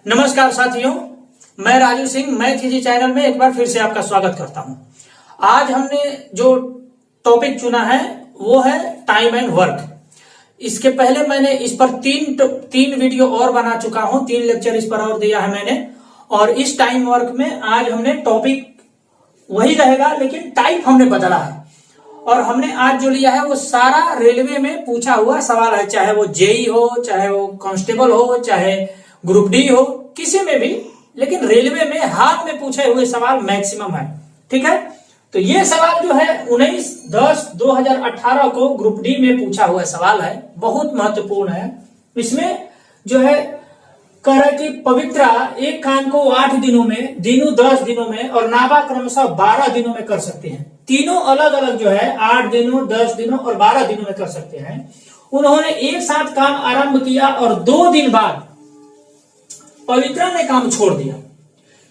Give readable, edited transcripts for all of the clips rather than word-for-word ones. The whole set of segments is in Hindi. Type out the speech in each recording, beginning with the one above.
नमस्कार साथियों, मैं Raju Singh math easy channel में एक बार फिर से आपका स्वागत करता हूं। आज हमने जो टॉपिक चुना है वो है टाइम एंड वर्क। इसके पहले मैंने इस पर तीन वीडियो और बना चुका हूं, 3 लेक्चर इस पर और दिया है मैंने। और इस टाइम वर्क में आज हमने टॉपिक वही रहेगा, लेकिन टाइप हमने बदला है। और हमने आज जो लिया है वो सारा रेलवे में पूछा हुआ सवाल है, चाहे वो जेई हो, चाहे वो कांस्टेबल हो, चाहे ग्रुप डी हो, किसी में भी, लेकिन रेलवे में हाल में पूछे हुए सवाल मैक्सिमम है। ठीक है, तो ये सवाल जो है 19/10/2018 को ग्रुप डी में पूछा हुआ सवाल है, बहुत महत्वपूर्ण है। इसमें जो है कह रहा है कि पवित्रा एक काम को 8 दिनों में, दीनू 10 दिनों में और नाबा क्रमशः 12 दिनों में कर सकते हैं। तीनों अलग अलग जो है 8 दिनों, 10 दिनों और 12 दिनों में कर सकते हैं। उन्होंने एक साथ काम आरंभ किया और 2 दिन बाद पवित्रा ने काम छोड़ दिया।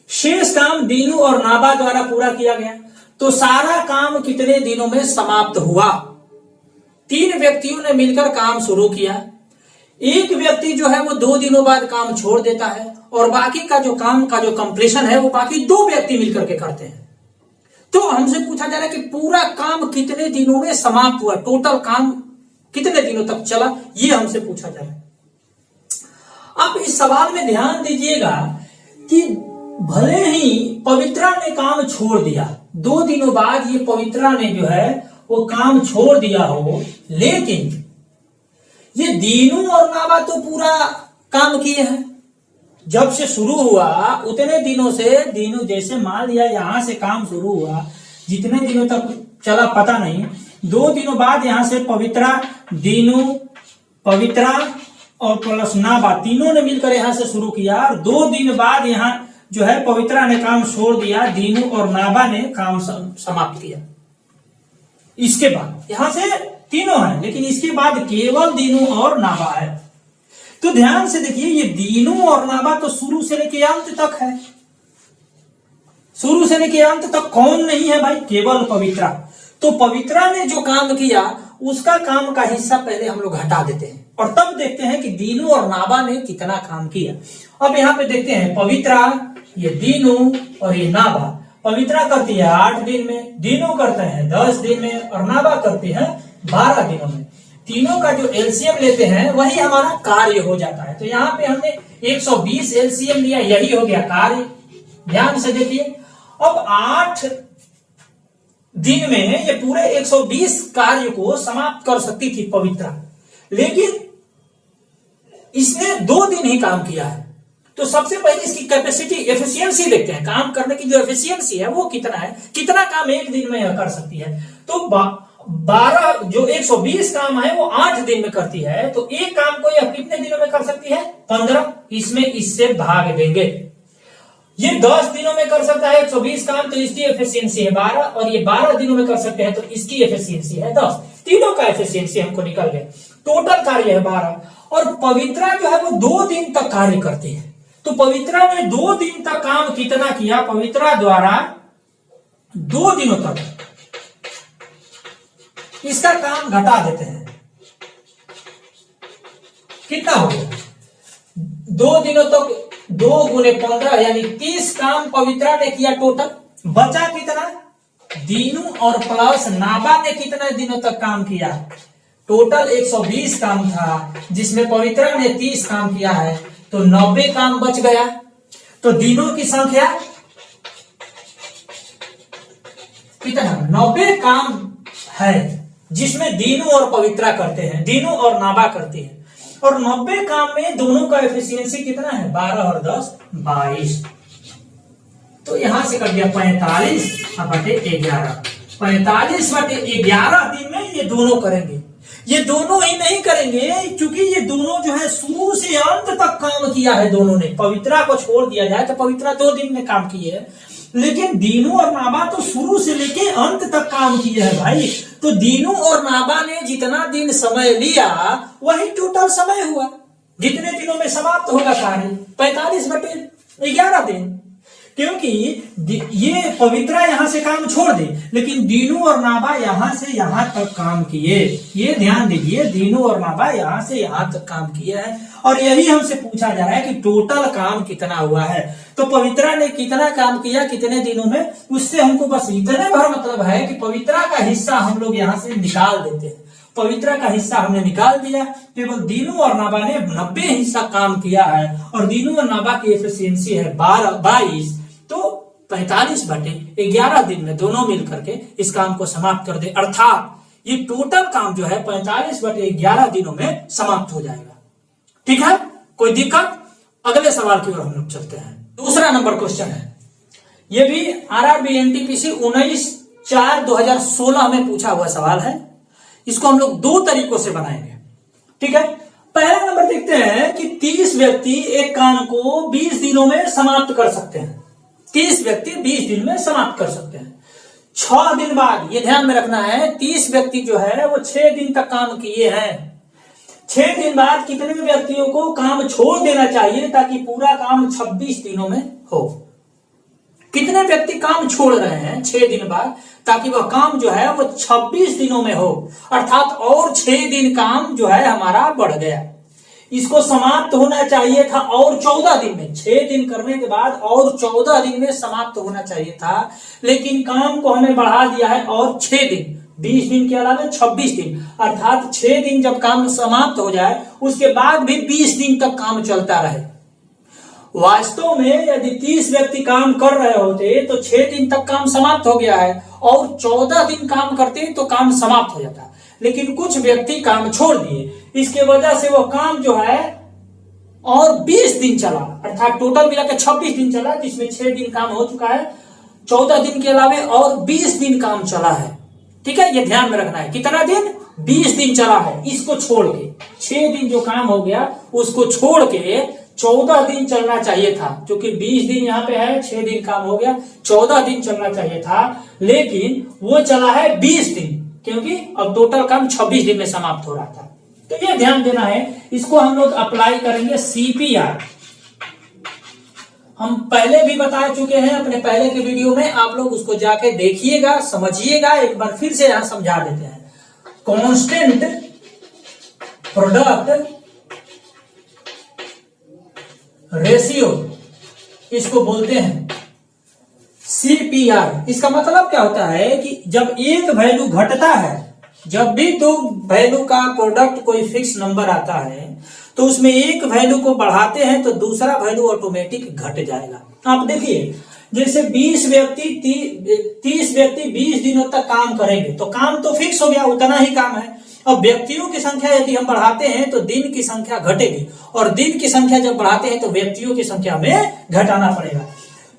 शेष काम दीनू और नाबा द्वारा पूरा किया गया। तो सारा काम कितने दिनों में समाप्त हुआ? 3 व्यक्तियों ने मिलकर काम शुरू किया। एक व्यक्ति जो है वो 2 दिनों बाद काम छोड़ देता है और बाकी का जो काम का जो कंप्लीशन है वो बाकी 2 व्यक्ति मिलकर के करते हैं। तो हमसे पूछा जा रहा है कि पूरा काम कितने दिनों में समाप्त हुआ, टोटल काम कितने दिनों तक चला, ये हमसे पूछा जा रहा है। अब इस सवाल में ध्यान दीजिएगा कि भले ही पवित्रा ने काम छोड़ दिया, 2 दिनों बाद ये पवित्रा ने जो है वो काम छोड़ दिया हो, लेकिन ये दीनू और नाबा तो पूरा काम किए हैं। जब से शुरू हुआ उतने दिनों से दीनू, जैसे मान लिया यहां से काम शुरू हुआ, जितने दिनों तक चला पता नहीं, 2 दिनों बाद यहां से पवित्रा, दीनू, पवित्रा और प्लस नाबा तीनों ने मिलकर यहां से शुरू किया। और 2 दिन बाद यहां जो है पवित्रा ने काम छोड़ दिया, दीनू और नाबा ने काम समाप्त किया। इसके बाद यहां से तीनों है, लेकिन इसके बाद केवल दीनू और नाबा है। तो ध्यान से देखिए, ये दीनू और नाबा तो शुरू से लेके अंत तक है। शुरू से लेके अंत तक कौन नहीं है भाई? केवल पवित्रा। तो पवित्रा ने जो काम किया उसका काम का हिस्सा पहले हम लोग हटा देते हैं और तब देखते हैं कि दीनू और नाबा ने कितना काम किया। अब यहाँ पे देखते हैं, पवित्रा, ये दीनू और ये नाबा। पवित्रा करती है 8 दिन में, दीनू करते हैं 10 दिन में और नाबा करती है 12 दिनों में। तीनों का जो एलसीएम लेते हैं वही हमारा कार्य हो जाता है। तो यहाँ पे हमने 120 एलसीएम लिया, यही हो गया कार्य। ध्यान से देखिए, अब 8 दिन में ये पूरे 120 कार्य को समाप्त कर सकती थी पवित्रा, लेकिन इसने 2 दिन ही काम किया है। तो सबसे पहले इसकी कैपेसिटी, एफिशिएंसी देखते हैं। काम करने की जो एफिशिएंसी है वो कितना है, कितना काम एक दिन में कर सकती है। तो 12 जो 120 काम है वो 8 दिन में करती है। तो एक काम को यह कितने दिनों में कर सकती है? 15। इसमें इससे भाग देंगे। ये 10 दिनों में कर सकता है 120 काम, तो इसकी एफिशिएंसी है 12, और ये 12 दिनों में कर सकते हैं तो इसकी एफिशिएंसी है 10। तीनों का एफिशिएंसी हमको निकल गया, टोटल कार्य है 12। और पवित्रा जो है वो 2 दिन तक कार्य करती है। तो पवित्रा ने 2 दिन तक काम कितना किया? पवित्रा द्वारा 2 दिनों तक इसका काम घटा देते हैं। कितना हो गया? 2 दिनों तक 2 गुने 15 यानी 30 काम पवित्रा ने किया टोटल। बचा कितना? दीनू और प्लस नाबा ने कितने दिनों तक काम किया? टोटल 120 काम था, जिसमें पवित्रा ने 30 काम किया है, तो 90 काम बच गया। तो दिनों की संख्या कितना? 90 काम है, जिसमें दीनू और पवित्रा करते हैं, दीनू और नाबा करते हैं। और 90 काम में दोनों का एफिशिएंसी कितना है? 12 और 10 22। तो यहां से कर दिया 45/11। 45/11 दिन में ये दोनों करेंगे। ये दोनों ही नहीं करेंगे, क्योंकि ये दोनों जो है शुरू से अंत तक काम किया है दोनों ने। पवित्रा को छोड़ दिया जाए तो पवित्रा 2 दिन में काम किए है, लेकिन दीनू और नाबा तो शुरू से लेके अंत तक काम किए हैं भाई। तो दीनू और नाबा ने जितना दिन समय लिया वही टोटल समय हुआ। जितने दिनों में समाप्त होगा कार्य 45/11 दिन। क्योंकि ये पवित्रा यहां से काम छोड़ दे, लेकिन दीनू और नाबा यहां से यहां तक काम किए। ये ध्यान दीजिए, दीनू और नाबा यहां से यहां तक काम किया है, और यही हमसे पूछा जा रहा है कि टोटल काम कितना हुआ है। तो पवित्रा ने कितना काम किया कितने दिनों में, उससे हमको बस इतने भर मतलब है कि पवित्रा का हिस्सा हम लोग यहां से निकाल देते हैं। पवित्रा का हिस्सा हमने निकाल दिया, केवल दीनू और नाबा ने 90 हिस्सा काम किया है, और दीनू और नाबा की एफिशिएंसी है 22, तो 45/11 दिन में दोनों मिल करके इस काम को समाप्त कर दे, अर्थात ये टोटल काम जो है 45/11 दिनों में समाप्त हो जाएगा। ठीक है, कोई दिक्कत? अगले सवाल की ओर हम लोग चलते हैं। दूसरा नंबर क्वेश्चन है, ये भी आरआरबी एनटीपीसी 19/4/2016 में पूछा हुआ सवाल है। इसको हम लोग 2 तरीकों से बनाएंगे। ठीक है, पहला नंबर देखते हैं कि 30 व्यक्ति एक काम को 20 दिनों में समाप्त कर सकते हैं। 30 व्यक्ति 20 दिन में समाप्त कर सकते हैं। 6 दिन बाद, ये ध्यान में रखना है, 30 व्यक्ति जो है वो 6 दिन तक काम किए हैं। 6 दिन बाद कितने व्यक्तियों को काम छोड़ देना चाहिए ताकि पूरा काम 26 दिनों में हो? कितने व्यक्ति काम छोड़ रहे हैं 6 दिन बाद ताकि वह काम जो है वो 26 दिनों में हो, अर्थात और 6 दिन काम जो है हमारा बढ़ गया। इसको समाप्त होना चाहिए था और 14 दिन में, 6 दिन करने के बाद और 14 दिन में समाप्त होना चाहिए था, लेकिन काम को हमें बढ़ा दिया है और 6 दिन, 20 दिन के अलावा 26 दिन, अर्थात 6 दिन जब काम समाप्त हो जाए उसके बाद भी 20 दिन तक काम चलता रहे। वास्तव में यदि 30 व्यक्ति काम कर रहे होते तो 6 दिन तक काम समाप्त हो गया है, और 14 दिन काम करते तो काम समाप्त हो जाता, लेकिन कुछ व्यक्ति काम छोड़ दिए, इसके वजह से वो काम जो है और 20 दिन चला, अर्थात टोटल मिला के 26 दिन चला, जिसमें 6 दिन काम हो चुका है, 14 दिन के अलावा और 20 दिन काम चला है। ठीक है, ये ध्यान में रखना है, कितना दिन? 20 दिन चला है। इसको छोड़ के 6 दिन जो काम हो गया उसको छोड़ के 14 दिन चलना चाहिए था, क्योंकि 20 दिन यहाँ पे है, 6 दिन काम हो गया, 14 दिन चलना चाहिए था, लेकिन वो चला है 20 दिन, क्योंकि अब टोटल काम 26 दिन में समाप्त हो रहा था। तो ये ध्यान देना है, इसको हम लोग अप्लाई करेंगे सीपीआर। हम पहले भी बता चुके हैं अपने पहले के वीडियो में, आप लोग उसको जाके देखिएगा, समझिएगा, एक बार फिर से यहां समझा देते हैं। कांस्टेंट प्रोडक्ट रेशियो इसको बोलते हैं सीपीआर। इसका मतलब क्या होता है कि जब एक वैल्यू घटता है, जब भी 2 वैल्यू का प्रोडक्ट कोई फिक्स नंबर आता है तो उसमें एक वैल्यू को बढ़ाते हैं तो दूसरा वैल्यू ऑटोमेटिक घट जाएगा। आप देखिए, जैसे 30 व्यक्ति 20 दिनों तक काम करेंगे तो काम तो फिक्स हो गया, उतना ही काम है। अब व्यक्तियों की संख्या यदि हम बढ़ाते हैं तो दिन की संख्या घटेगी, और दिन की संख्या जब बढ़ाते हैं तो व्यक्तियों की संख्या में घटाना पड़ेगा।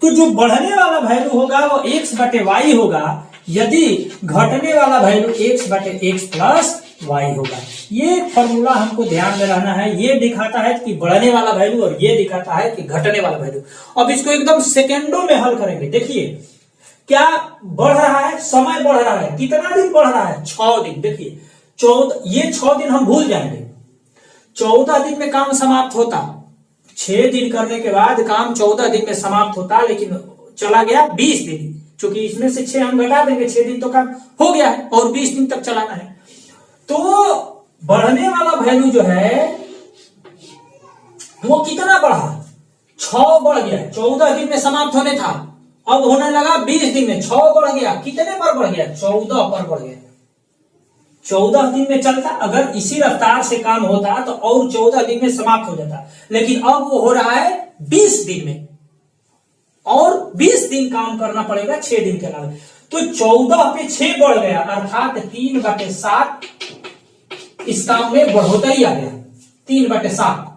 तो जो बढ़ने वाला वैल्यू होगा वो x/y होगा, यदि घटने वाला वैल्यू x/x प्लस y होगा। ये फॉर्मूला हमको ध्यान में रहना है। ये दिखाता है कि बढ़ने वाला वैल्यू और ये दिखाता है कि घटने वाला वैल्यू। अब इसको एकदम सेकेंडों में हल करेंगे। देखिए क्या बढ़ रहा है, समय बढ़ रहा है, कितना दिन बढ़ रहा है? 6 दिन। देखिए 14, ये 6 दिन हम भूल जाएंगे, 14 दिन में काम समाप्त होता, 6 दिन करने के बाद काम 14 दिन में समाप्त होता, लेकिन चला गया 20 दिन, क्योंकि इसमें से 6 हम घटा देंगे, 6 दिन तो काम हो गया है और 20 दिन तक चलाना है। तो बढ़ने वाला वैल्यू जो है वो कितना बढ़ा? 6 बढ़ गया, 14 दिन में समाप्त होने था, अब होने लगा 20 दिन में, 6 बढ़ गया, कितने पर बढ़ गया? 14 पर बढ़ गया। 14 दिन में चलता, अगर इसी रफ्तार से काम होता तो और 14 दिन में समाप्त हो जाता, लेकिन अब वो हो रहा है 20 दिन में, और 20 दिन काम करना पड़ेगा 6 दिन के अलावा। तो 14 पे 6 बढ़ गया, अर्थात 3/7 इस काम में बढ़ोतरी आ गया। 3/7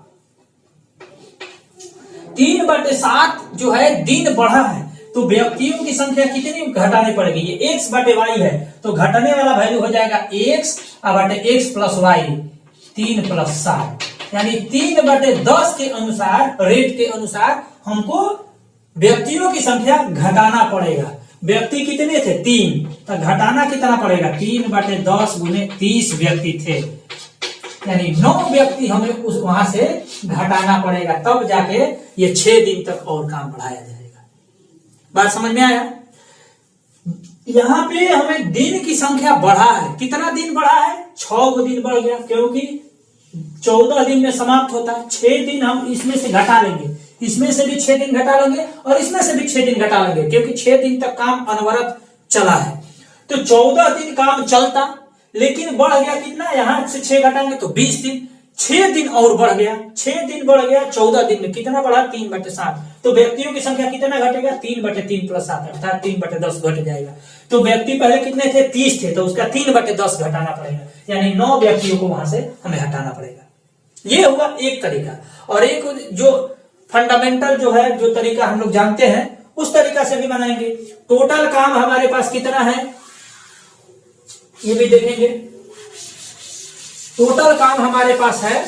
जो है दिन बढ़ा है, तो व्यक्तियों की संख्या कितनी घटानी पड़ेगी? ये x/y है, तो घटने वाला वैल्यू हो जाएगा x/x प्लस y, 3+7, यानी 3/10 के अनुसार, रेट के अनुसार हमको व्यक्तियों की संख्या घटाना पड़ेगा। व्यक्ति कितने थे? 3, तो घटाना कितना पड़ेगा? 3/10 गुने 30 व्यक्ति थे, यानी 9 व्यक्ति हमें उस वहां से घटाना पड़ेगा, तब जाके ये 6 दिन तक और काम बढ़ाया जाएगा। बात समझ में आया? यहाँ पे हमें दिन की संख्या बढ़ा है। कितना दिन बढ़ा है? 6 को दिन बढ़ गया, क्योंकि 14 दिन में समाप्त होता है। 6 दिन हम इसमें से घटा लेंगे, इसमें से भी 6 दिन घटा लेंगे और इसमें से भी 6 दिन घटा लेंगे, क्योंकि 6 दिन तक काम अनवरत चला है। तो 14 दिन काम चलता, लेकिन बढ़ गया कितना? यहाँ से 6 घटाएंगे तो 20 दिन, 6 दिन और बढ़ गया। 6 दिन बढ़ गया, 14 दिन में कितना बढ़ा? 3/7। तो व्यक्तियों की संख्या कितना घटेगा? 3/3 + 7 अर्थात 3/10 घट जाएगा। तो व्यक्ति पहले कितने थे? 30 थे, तो उसका 3/10 घटाना पड़ेगा, यानी 9 व्यक्तियों को वहां से हमें हटाना पड़ेगा। ये हुआ एक तरीका। और एक जो फंडामेंटल जो है, जो तरीका हम लोग जानते हैं, उस तरीका से भी बनाएंगे। टोटल काम हमारे पास कितना है ये भी देखेंगे। टोटल काम हमारे पास है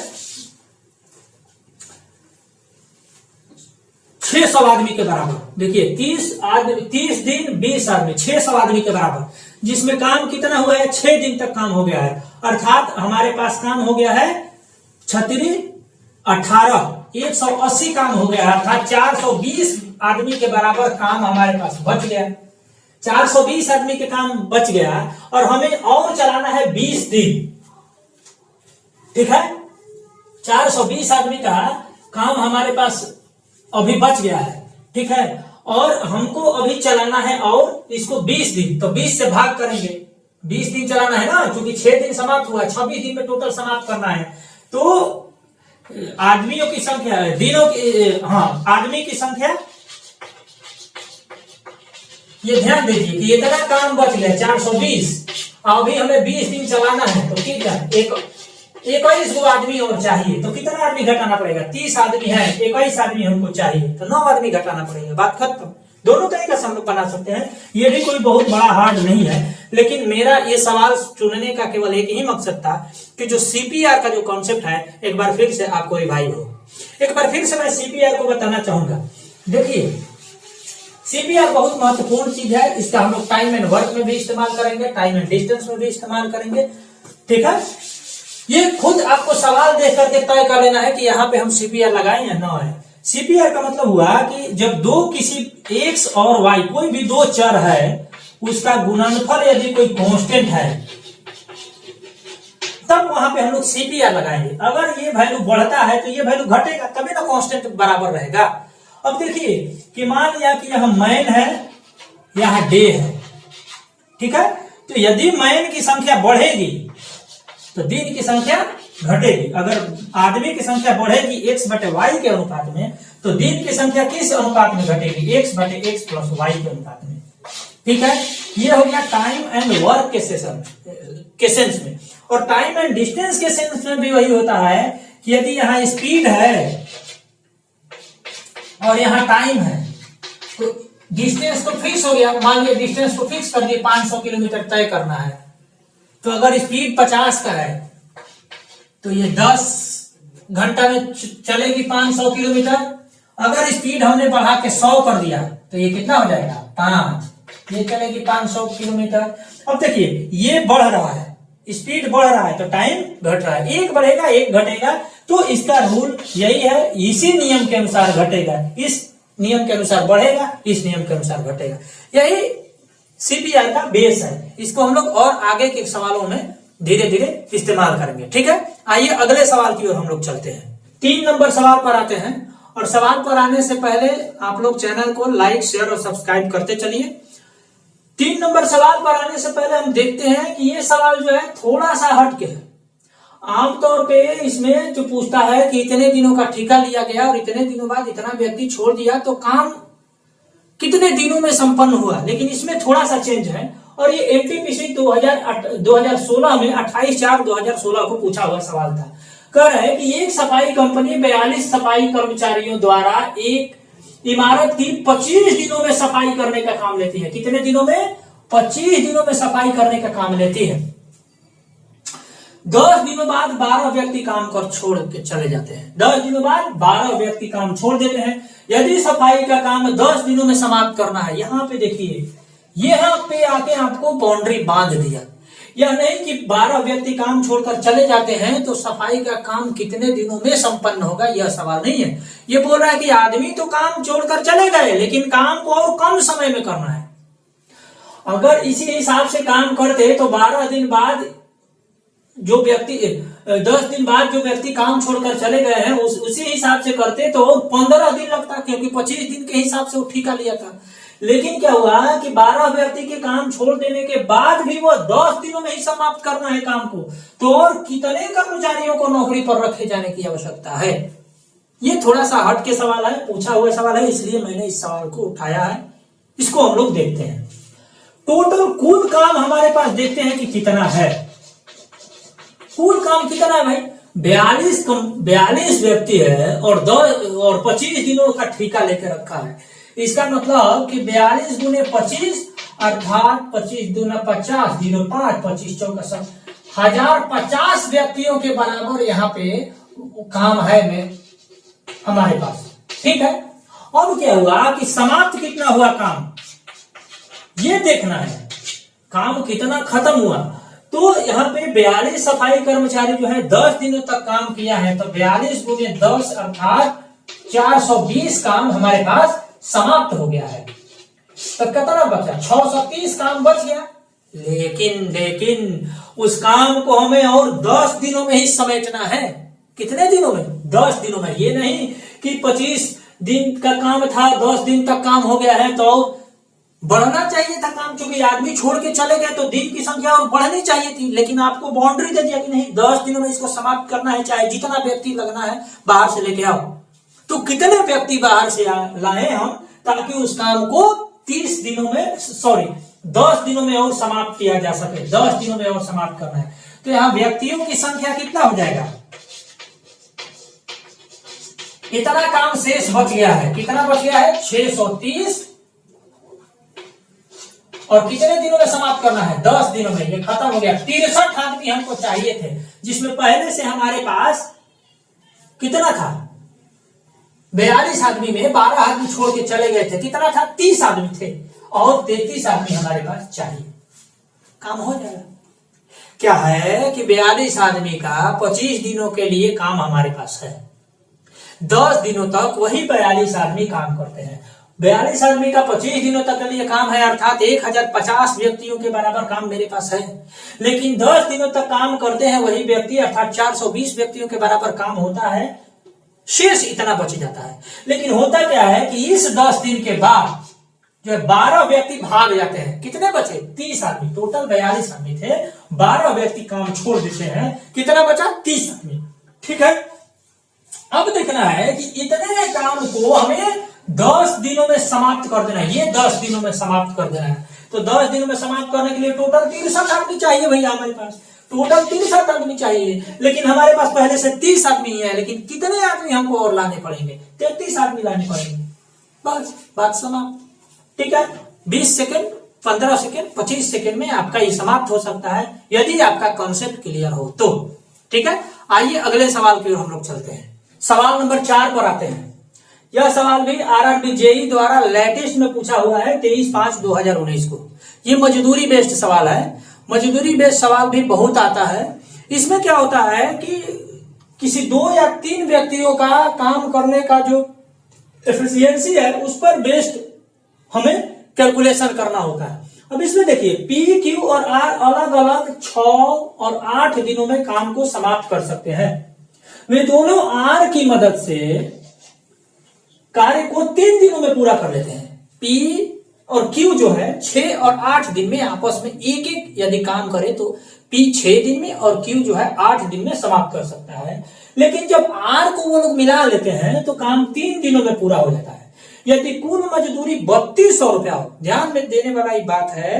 600 आदमी के बराबर। देखिए 30 दिन 20 आदमी, 600 आदमी के बराबर, जिसमें काम कितना हुआ है? 6 दिन तक काम हो गया है। अर्थात हमारे पास काम हो गया है 36 18 180 काम हो गया है। अर्थात 420 आदमी के बराबर काम हमारे पास बच गया। 420 आदमी के काम बच गया और हमें और चलाना है 20 दिन। ठीक है, 420 आदमी का काम हमारे पास अभी बच गया है। ठीक है, और हमको अभी चलाना है और इसको 20 दिन, तो 20 से भाग करेंगे। 20 दिन चलाना है ना, क्योंकि 6 दिन समाप्त हुआ, 26 दिन में टोटल समाप्त करना है। तो आदमियों की संख्या, दिनों की, हाँ आदमी की संख्या, ये ध्यान दीजिए कि इतना काम बच गया 420, अभी हमें 20 दिन चलाना है। तो ठीक है, 21 को आदमी और चाहिए, तो कितना आदमी घटाना पड़ेगा? 30 आदमी है, 21 आदमी हमको चाहिए, तो 9 आदमी घटाना पड़ेगा। बात खत्म। दोनों तरीके से हम लोग बना सकते हैं, ये भी कोई बहुत बड़ा हार्ड नहीं है। लेकिन मेरा ये सवाल चुनने का केवल एक ही मकसद था कि जो सीपीआर का जो कॉन्सेप्ट है, एक बार फिर से आपको रिवाइव हो। एक बार फिर से मैं सीपीआर को बताना चाहूंगा। देखिए सीपीआर बहुत महत्वपूर्ण चीज है। इसका हम लोग टाइम एंड वर्क में भी इस्तेमाल करेंगे, टाइम एंड डिस्टेंस में भी इस्तेमाल करेंगे। ठीक है, ये खुद आपको सवाल देख करके तय कर लेना है कि यहाँ पे हम सीपीआर लगाएं या ना है। सीपीआर का मतलब हुआ कि जब दो किसी एक्स और वाई, कोई भी दो चर है, उसका गुणनफल यदि कोई कांस्टेंट है, तब वहां पे हम लोग सीपीआर लगाएंगे। अगर ये वैल्यू बढ़ता है तो ये वैल्यू घटेगा, तभी ना कांस्टेंट बराबर रहेगा। अब देखिए कि मान लिया कि यह मैन है, यह डे है। ठीक है, तो यदि मैन की संख्या बढ़ेगी तो दिन की संख्या घटेगी। अगर आदमी की संख्या बढ़ेगी x/y के अनुपात में, तो दिन की संख्या किस अनुपात में घटेगी? x/x + y के अनुपात में। ठीक है, ये हो गया टाइम एंड वर्क के सेंस में। और टाइम एंड डिस्टेंस के सेंस में भी वही होता है कि यदि यहाँ स्पीड है और यहाँ टाइम है, तो डिस्टेंस तो फिक्स हो गया। मान लिया डिस्टेंस को फिक्स कर दिए, 500 किलोमीटर तय करना है। तो अगर स्पीड 50 का है तो ये 10 घंटा में चलेगी 500 किलोमीटर। अगर स्पीड हमने बढ़ा के 100 कर दिया तो ये कितना हो जाएगा? 5। ये चलेगी 500 किलोमीटर। अब देखिए ये बढ़ रहा है, स्पीड बढ़ रहा है तो टाइम घट रहा है। एक बढ़ेगा एक घटेगा, तो इसका रूल यही है, इसी नियम के अनुसार घटेगा, इस नियम के अनुसार बढ़ेगा, इस नियम के अनुसार घटेगा। यही सीपीआर का बेस है। इसको हम लोग और आगे के सवालों में धीरे धीरे इस्तेमाल करेंगे। ठीक है, आइए अगले सवाल की ओर हम लोग चलते हैं। 3 नंबर सवाल पर आते हैं। और सवाल पर आने से पहले आप लोग चैनल को लाइक, शेयर और सब्सक्राइब करते चलिए। 3 नंबर सवाल पर आने से पहले हम देखते हैं कि ये सवाल जो है थोड़ा सा हटके है। आमतौर पे इसमें जो पूछता है कि इतने दिनों का ठेका लिया गया और इतने दिनों बाद इतना व्यक्ति छोड़ दिया, तो काम कितने दिनों में संपन्न हुआ। लेकिन इसमें थोड़ा सा चेंज है। और ये एनटीपीसी 2016 में 28/4/2016 को पूछा हुआ सवाल था। कह रहा है कि एक सफाई कंपनी 42 सफाई कर्मचारियों द्वारा एक इमारत की 25 दिनों में सफाई करने का काम लेती है। कितने दिनों में? 25 दिनों में सफाई करने का काम लेती है। 10 दिनों बाद 12 व्यक्ति काम कर छोड़ के चले जाते हैं। 10 दिनों बाद 12 व्यक्ति काम छोड़ देते हैं। यदि सफाई का काम 10 दिनों में समाप्त करना है, यहाँ पे देखिए, यहाँ पे आके आपको बाउंड्री बांध दिया। यह नहीं कि 12 व्यक्ति काम छोड़कर चले जाते हैं तो सफाई का काम कितने दिनों में संपन्न होगा, यह सवाल नहीं है। ये बोल रहा है कि आदमी तो काम छोड़कर चले गए लेकिन काम को और कम समय में करना है। अगर इसी हिसाब से काम करते तो 12 दिन बाद जो व्यक्ति 10 दिन बाद जो व्यक्ति काम छोड़कर चले गए हैं उसी हिसाब से करते तो 15 दिन लगता, क्योंकि 25 दिन के हिसाब से वो ठेका लिया था। लेकिन क्या हुआ कि 12 व्यक्ति के काम छोड़ देने के बाद भी वो 10 दिनों में ही समाप्त करना है काम को, तो और कितने कर्मचारियों को नौकरी पर रखे जाने की आवश्यकता है। ये थोड़ा सा हट के सवाल है, पूछा हुआ सवाल है, इसलिए मैंने इस सवाल को उठाया है। इसको हम लोग देखते हैं। टोटल कुल काम हमारे पास देखते हैं कि कितना है। कुल काम कितना है भाई? 42 व्यक्ति है और 25 दिनों का ठेका लेकर रखा है। इसका मतलब कि 42 गुने 25 अर्थात 25 दूना 50 दिनों 5 25 चौका 1050 व्यक्तियों के बराबर यहाँ पे काम है में हमारे पास। ठीक है, अब क्या हुआ कि समाप्त कितना हुआ काम, ये देखना है। काम कितना खत्म हुआ, तो यहाँ पे 42 सफाई कर्मचारी जो है 10 दिनों तक काम किया है, तो 42 गुने 10 अर्थात 420 काम हमारे पास समाप्त हो गया है। तो कितना बचा? 630 काम बच गया। लेकिन उस काम को हमें और 10 दिनों में ही समेटना है। कितने दिनों में? 10 दिनों में। ये नहीं कि 25 दिन का काम था 10 दिन तक काम हो गया है तो बढ़ना चाहिए था काम, क्योंकि आदमी छोड़ के चले गए तो दिन की संख्या और बढ़नी चाहिए थी। लेकिन आपको बाउंड्री दे दिया कि नहीं 10 दिनों में इसको समाप्त करना है, चाहे जितना व्यक्ति लगना है बाहर से लेके आओ। तो कितने व्यक्ति बाहर से लाए हम ताकि उस काम को 10 दिनों में और समाप्त किया जा सके। 10 दिनों में और समाप्त करना है, तो यहाँ व्यक्तियों की संख्या कितना हो जाएगा? इतना काम शेष बच गया है। कितना बच गया है? 630। और कितने दिनों में समाप्त करना है? 10 दिनों में। ये खत्म हो गया। 63 आदमी हमको चाहिए थे, जिसमें पहले से हमारे पास कितना था? 42 आदमी में 12 आदमी छोड़ के चले गए थे। कितना था? 30 आदमी थे और 33 आदमी हमारे पास चाहिए। काम हो जाएगा। क्या है कि 42 आदमी का 25 दिनों के लिए काम हमारे पास है। 10 दिनों तक वही 42 आदमी काम करते हैं। 42 आदमी का 25 दिनों तक के लिए काम है, अर्थात 1050 व्यक्तियों के बराबर काम मेरे पास है। लेकिन 10 दिनों तक काम करते हैं वही व्यक्ति, अर्थात 420 व्यक्तियों के बराबर काम होता है, शेष इतना बच जाता है। लेकिन होता क्या है कि इस 10 दिन के बाद जो 12 व्यक्ति भाग जाते हैं। कितने बचे? 30 आदमी। टोटल 42 आदमी थे, 12 व्यक्ति काम छोड़ देते हैं। कितना बचा? 30 आदमी। ठीक है, अब देखना है कि इतने काम को हमें 10 दिनों में समाप्त कर देना है। ये 10 दिनों में समाप्त कर देना है। तो 10 दिनों में समाप्त करने के लिए टोटल 63 आदमी चाहिए भैया हमारे पास। टोटल 63 आदमी चाहिए, लेकिन हमारे पास पहले से 30 आदमी है। लेकिन कितने आदमी हमको और लाने पड़ेंगे? 33 आदमी लाने पड़ेंगे। बस बात समाप्त। ठीक है, 20 सेकेंड, 15 सेकेंड, 25 सेकेंड में आपका ये समाप्त हो सकता है, यदि आपका कॉन्सेप्ट क्लियर हो तो। ठीक है, आइए अगले सवाल की ओर हम लोग चलते हैं। सवाल नंबर 4 पर आते हैं। यह सवाल भी आरआरबी जेई द्वारा लेटेस्ट में पूछा हुआ है 23/5/2019 को। ये मजदूरी बेस्ड सवाल है। मजदूरी बेस्ड सवाल भी बहुत आता है। इसमें क्या होता है कि किसी 2 या 3 व्यक्तियों का काम करने का जो एफिशिएंसी है उस पर बेस्ड हमें कैलकुलेशन करना होता है। अब इसमें देखिए पी, क्यू और आर अलग अलग 6 और 8 दिनों में काम को समाप्त कर सकते हैं। वे दोनों आर की मदद से कार्य को 3 दिनों में पूरा कर लेते हैं। पी और क्यू जो है 6 और 8 दिन में आपस में एक एक यदि काम करे तो पी 6 दिन में और क्यू जो है 8 दिन में समाप्त कर सकता है। लेकिन जब आर को वो लोग मिला लेते हैं तो काम 3 दिनों में पूरा हो जाता है। यदि कुल मजदूरी 3200 रुपया हो, ध्यान में देने वाला एक बात है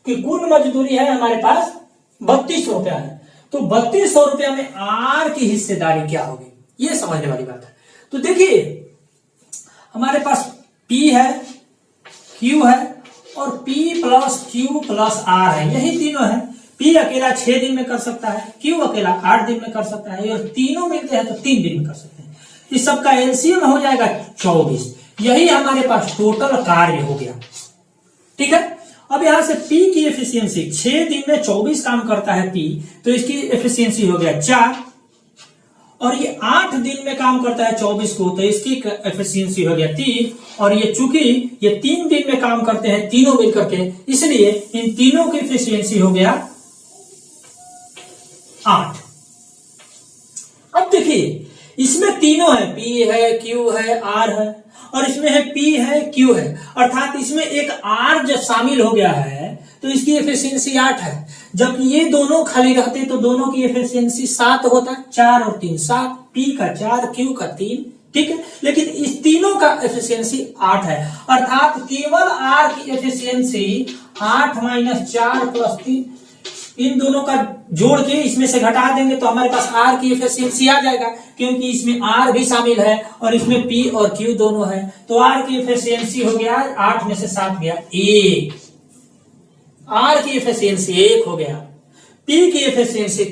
कि कुल मजदूरी है हमारे पास 3200 रुपया है, तो 3200 रुपया में आर की हिस्सेदारी क्या होगी, ये समझने वाली बात है। तो देखिए हमारे पास P है, Q है और P plus Q plus R है, यही तीनों है। P अकेला 6 दिन में कर सकता है, Q अकेला 8 दिन में कर सकता है और तीनों मिलते हैं तो 3 दिन में कर सकते हैं। इस सबका एलसीएम हो जाएगा 24। यही हमारे पास टोटल कार्य हो गया। ठीक है, अब यहां से P की एफिशिएंसी 6 दिन में 24 काम करता है P, तो इसकी एफिशिएंसी हो गया 4, और ये 8 दिन में काम करता है 24 को, तो इसकी एफिशिएंसी हो गया 3, और ये चूंकि ये 3 दिन में काम करते हैं तीनों मिलकर के, इसलिए इन तीनों की एफिशिएंसी हो गया 8। अब देखिए इसमें तीनों है, P है, Q है, R है, और इसमें है P है, Q है, अर्थात इसमें एक R जब शामिल हो गया है तो इसकी एफिशिएंसी 8 है। जब ये दोनों खाली रहते तो दोनों की एफिशिएंसी 7 होता, 4 और 3 7, P का 4, Q का 3, ठीक है। लेकिन इस तीनों का एफिशिएंसी 8 है, अर्थात केवल R की एफिशिएंसी 8 माइनस 4 प्लस 3, इन दोनों का जोड़ के इसमें से घटा देंगे तो हमारे पास R की एफिशिएंसी आ जाएगा, क्योंकि इसमें R भी शामिल है और इसमें P और Q दोनों है। तो R की एफिशिएंसी हो गया 8 में से 7 गया 1, R की एफिशिएंसी 1 हो गया, P की एफिशिएंसी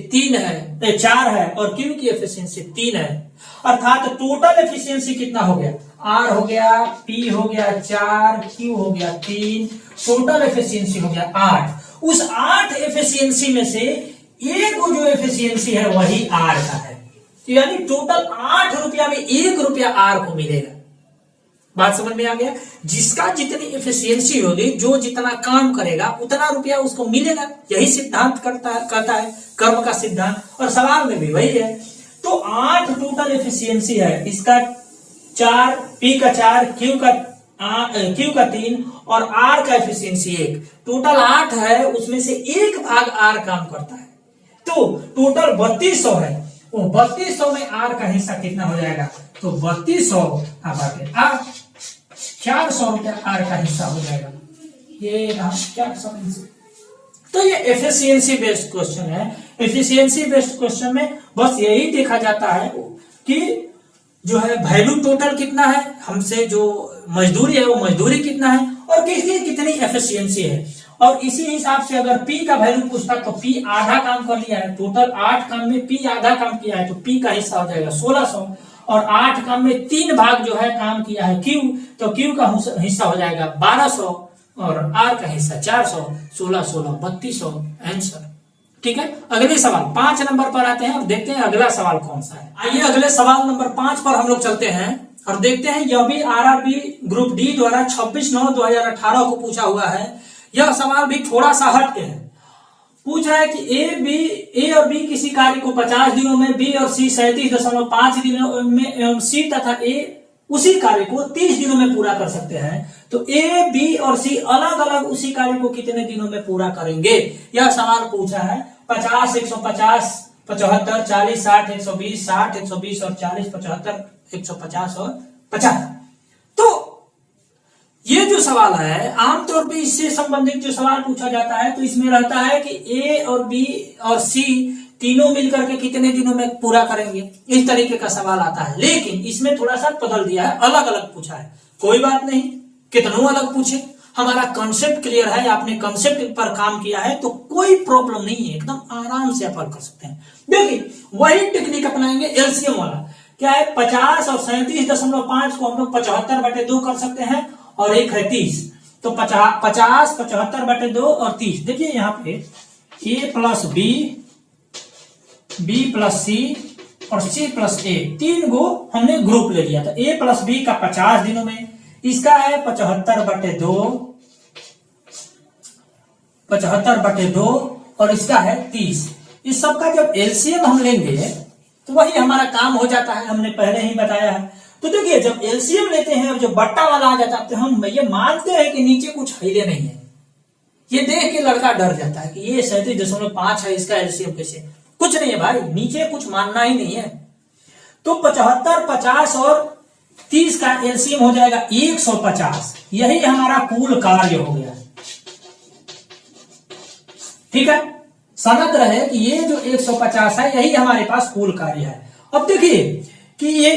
4 है और Q की एफिशिएंसी 3 है, अर्थात टोटल एफिशिएंसी कितना हो गया, R हो गया, P हो गया 4, Q हो गया 3, टोटल एफिशिएंसी हो गया 8। उस 8 एफिशिएंसी में से एक जो एफिशिएंसी है वही R का है, तो यानी टोटल 8 रुपया में 1 रुपया R को मिलेगा। बात समझ में आ गया? जिसका जितनी एफिशिएंसी होगी, जो जितना काम करेगा उतना रुपया उसको मिलेगा, यही सिद्धांत कहता है कर्म का सिद्धांत, और सवाल में भी वही है। तो 8 टोटल एफिशिएंसी है, इसका 4, P का 4, Q का 3 और R का एफिशिएंसी 1, टोटल 8 है, उसमें से 1 भाग R काम करता है, तो टोटल 3200 है। वो 3200 में R का हिस्सा कितना हो जाएगा, तो 3200 बाटे 8, 400 रुपया R का हिस्सा हो जाएगा, ये 400। तो ये एफिशिएंसी बेस्ड क्वेश्चन है। एफिशिएंसी बेस्ड क्वेश्चन में बस यही देखा जाता है कि जो है वैल्यू टोटल कितना है, हमसे जो मजदूरी है वो मजदूरी कितना है, और किसकी कितनी एफिशिएंसी है, और इसी हिसाब से अगर P का वैल्यू पूछता तो P आधा काम कर लिया है, टोटल 8 काम में P आधा काम किया है, तो P का हिस्सा हो जाएगा 1600, और 8 काम में 3 भाग जो है काम किया है Q, तो Q का हिस्सा हो जाएगा 1200, और R का हिस्सा 400, 16 16 3200 आंसर। ठीक है, अगले सवाल 5 नंबर पर आते हैं और देखते हैं अगला सवाल कौन सा है। आइए अगले सवाल नंबर 5 पर हम लोग चलते हैं और देखते हैं, यह भी RRB ग्रुप डी द्वारा 26/9/2018 को पूछा हुआ है। यह सवाल भी थोड़ा सा हट के है, पूछ रहा है कि ए और बी किसी कार्य को 50 दिनों में, बी और सी 37.5 दिनों में एवं सी तथा ए उसी कार्य को 30 दिनों में पूरा कर सकते हैं, तो ए, बी और सी अलग अलग उसी कार्य को कितने दिनों में पूरा करेंगे, यह सवाल पूछा है। 50, 150, 75, 40, 60, 120, 60, 120 और 40, 75, 150 और 50। तो ये जो सवाल है आमतौर पे इससे संबंधित जो सवाल पूछा जाता है तो इसमें रहता है कि ए और बी और सी तीनों मिलकर के कितने दिनों में पूरा करेंगे, इस तरीके का सवाल आता है। लेकिन इसमें थोड़ा सा बदल दिया है, अलग अलग पूछा है। कोई बात नहीं, कितनों अलग पूछे, हमारा कॉन्सेप्ट क्लियर है, आपने कॉन्सेप्ट पर काम किया है तो कोई प्रॉब्लम नहीं है, एकदम आराम से आप कर सकते हैं। देखिए वही टेक्निक अपनाएंगे एलसीएम वाला। क्या है, 50 और 37.5 को हम लोग 75/2 कर सकते हैं, और एक है 30, तो 50 75/2 और 30। देखिए यहाँ पे ए प्लस बी प्लस सी और सी प्लस ए, 3 गो हमने ग्रुप ले लिया था। ए प्लस बी का 50 दिनों में, इसका है 75/2 और इसका है 30। इस सब का जब एलसीएम हम लेंगे तो वही हमारा काम हो जाता है, हमने पहले ही बताया है। तो देखिए जब एलसीएम लेते हैं और जब बट्टा वाला आ जाता है तो हम ये मानते हैं कि नीचे कुछ हिले नहीं है। ये देख के लड़का डर जाता है कि ये 37.5 है, इसका एलसीएम कैसे, कुछ नहीं है भाई, नीचे कुछ मानना ही नहीं है। तो 75, 50 और 30 का एलसीएम हो जाएगा 150, यही हमारा कुल कार्य हो गया। ठीक है, समझ रहे कि ये जो 150 है यही हमारे पास कुल कार्य है। अब देखिए कि ये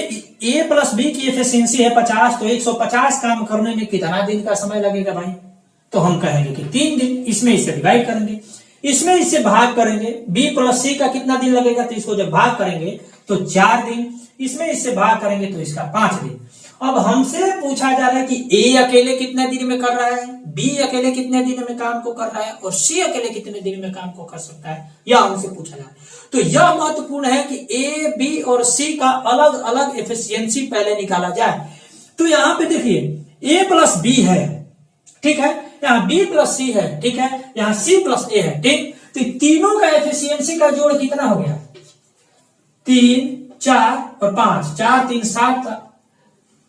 ए प्लस बी की एफिशिएंसी है 50, तो 150 काम करने में कितना दिन का समय लगेगा भाई, तो हम कहेंगे कि 3 दिन। इसमें इससे डिवाइड करेंगे, इसमें इससे भाग करेंगे। बी प्लस सी का कितना दिन लगेगा, तो इसको जब भाग करेंगे तो 4 दिन, इसमें इससे भाग करेंगे तो इसका 5 दिन। अब हमसे पूछा जा रहा है कि ए अकेले कितने दिन में कर रहा है, बी अकेले कितने दिन में काम को कर रहा है और सी अकेले कितने दिन में काम को कर सकता है, यह हमसे पूछा जा रहा है। तो यह महत्वपूर्ण है कि ए, बी और सी का अलग अलग एफिशिएंसी पहले निकाला जाए। तो यहां पे देखिए ए प्लस बी है, ठीक है, यहाँ बी प्लस सी है, ठीक है, यहाँ सी प्लस ए है, ठीक। तो तीनों का एफिशिएंसी का जोड़ कितना हो गया, 3, 4 और 5, 4 3 7,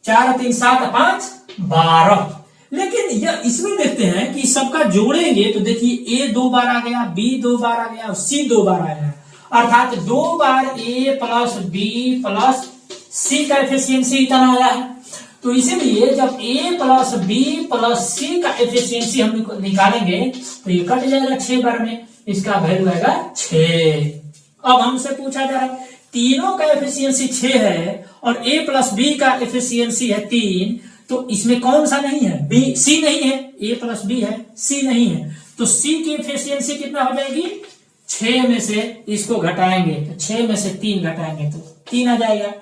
4 3 7 5 12। लेकिन यह इसमें देखते हैं कि सबका जोड़ेंगे तो देखिए ए 2 बार आ गया, बी 2 बार आ गया और सी 2 बार आ गया, अर्थात 2 बार ए प्लस बी प्लस सी का एफिशिएंसी इतना आया है। तो इसीलिए जब ए प्लस बी प्लस सी का एफिशिएंसी हम निकालेंगे तो ये कट जाएगा 6 बार में, इसका वैल्यू आएगा 6। अब हमसे पूछा जा रहा है तीनों का एफिशिएंसी 6 है और ए प्लस बी का एफिशिएंसी है 3, तो इसमें कौन सा नहीं है, बी, सी नहीं है, ए प्लस बी है, सी नहीं है, तो सी की एफिशिएंसी कितना हो जाएगी, 6 में से इसको घटाएंगे तो 6 में से 3 घटाएंगे तो 3 आ जाएगा।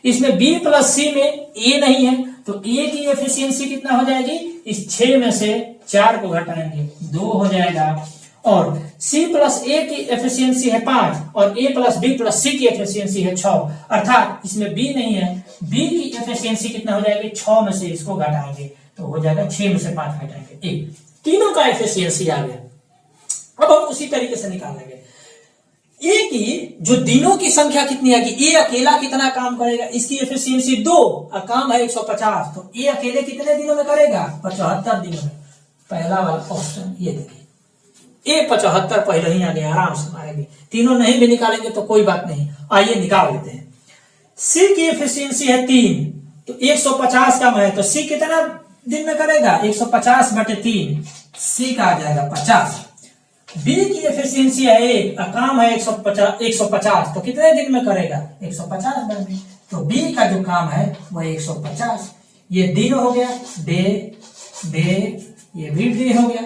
इसमें बी प्लस सी में ए नहीं है तो ए की एफिशिएंसी कितना हो जाएगी, इस 6 में से 4 को घटाएंगे 2 हो जाएगा। और C प्लस ए की एफिशिएंसी है 5 और ए प्लस बी प्लस सी की एफिशिएंसी है 6, अर्थात इसमें B नहीं है, B की एफिशिएंसी कितना हो जाएगी, 6 में से इसको घटाएंगे तो हो जाएगा 6 में से 5 घटाएंगे 1, तीनों का एफिशिएंसी आ गया। अब हम उसी तरीके से निकाल लेंगे ए की जो दिनों की संख्या कितनी है कि ए अकेला कितना काम करेगा, इसकी एफिशिएंसी 2 और काम है 150, तो ए अकेले कितने दिनों में करेगा, 75 दिनों में। पहला वाला ऑप्शन ये देखिए ए 75 पहले ही आ गया, आराम से मारेंगे, तीनों नहीं भी निकालेंगे तो कोई बात नहीं, आइए निकाल लेते हैं। सी की एफिशिएंसी है 3 तो 150 का है तो सी कितना दिन में करेगा, 150 बटे 3, सी का आ जाएगा 50। बी की एफिशिएंसी है 1, काम है 150 तो कितने दिन में करेगा, 150 दिन में, तो बी का जो काम है वह 150, ये दिन हो गया, डे ये भी डे हो गया,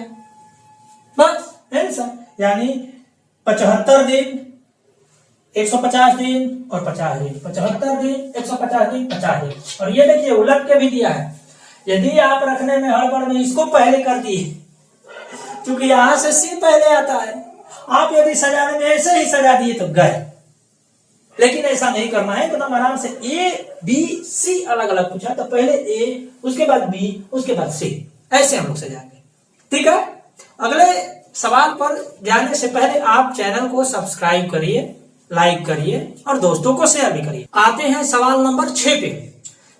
बस आंसर, यानी 75 दिन 150 दिन और 50 दिन, 75 दिन 150 दिन 50 दिन। और ये देखिए उलट के भी दिया है, यदि आप रखने में हड़बड़ में इसको पहले कर दिए क्योंकि यहां से सी पहले आता है, आप यदि सजाने में ऐसे ही सजा दिए तो गए, लेकिन ऐसा नहीं करना है, एकदम आराम से ए बी सी अलग अलग पूछा तो पहले ए उसके बाद बी उसके बाद सी, ऐसे हम लोग सजाएंगे, ठीक है। अगले सवाल पर जाने से पहले आप चैनल को सब्सक्राइब करिए, लाइक करिए और दोस्तों को शेयर भी करिए। आते हैं सवाल नंबर 6 पे।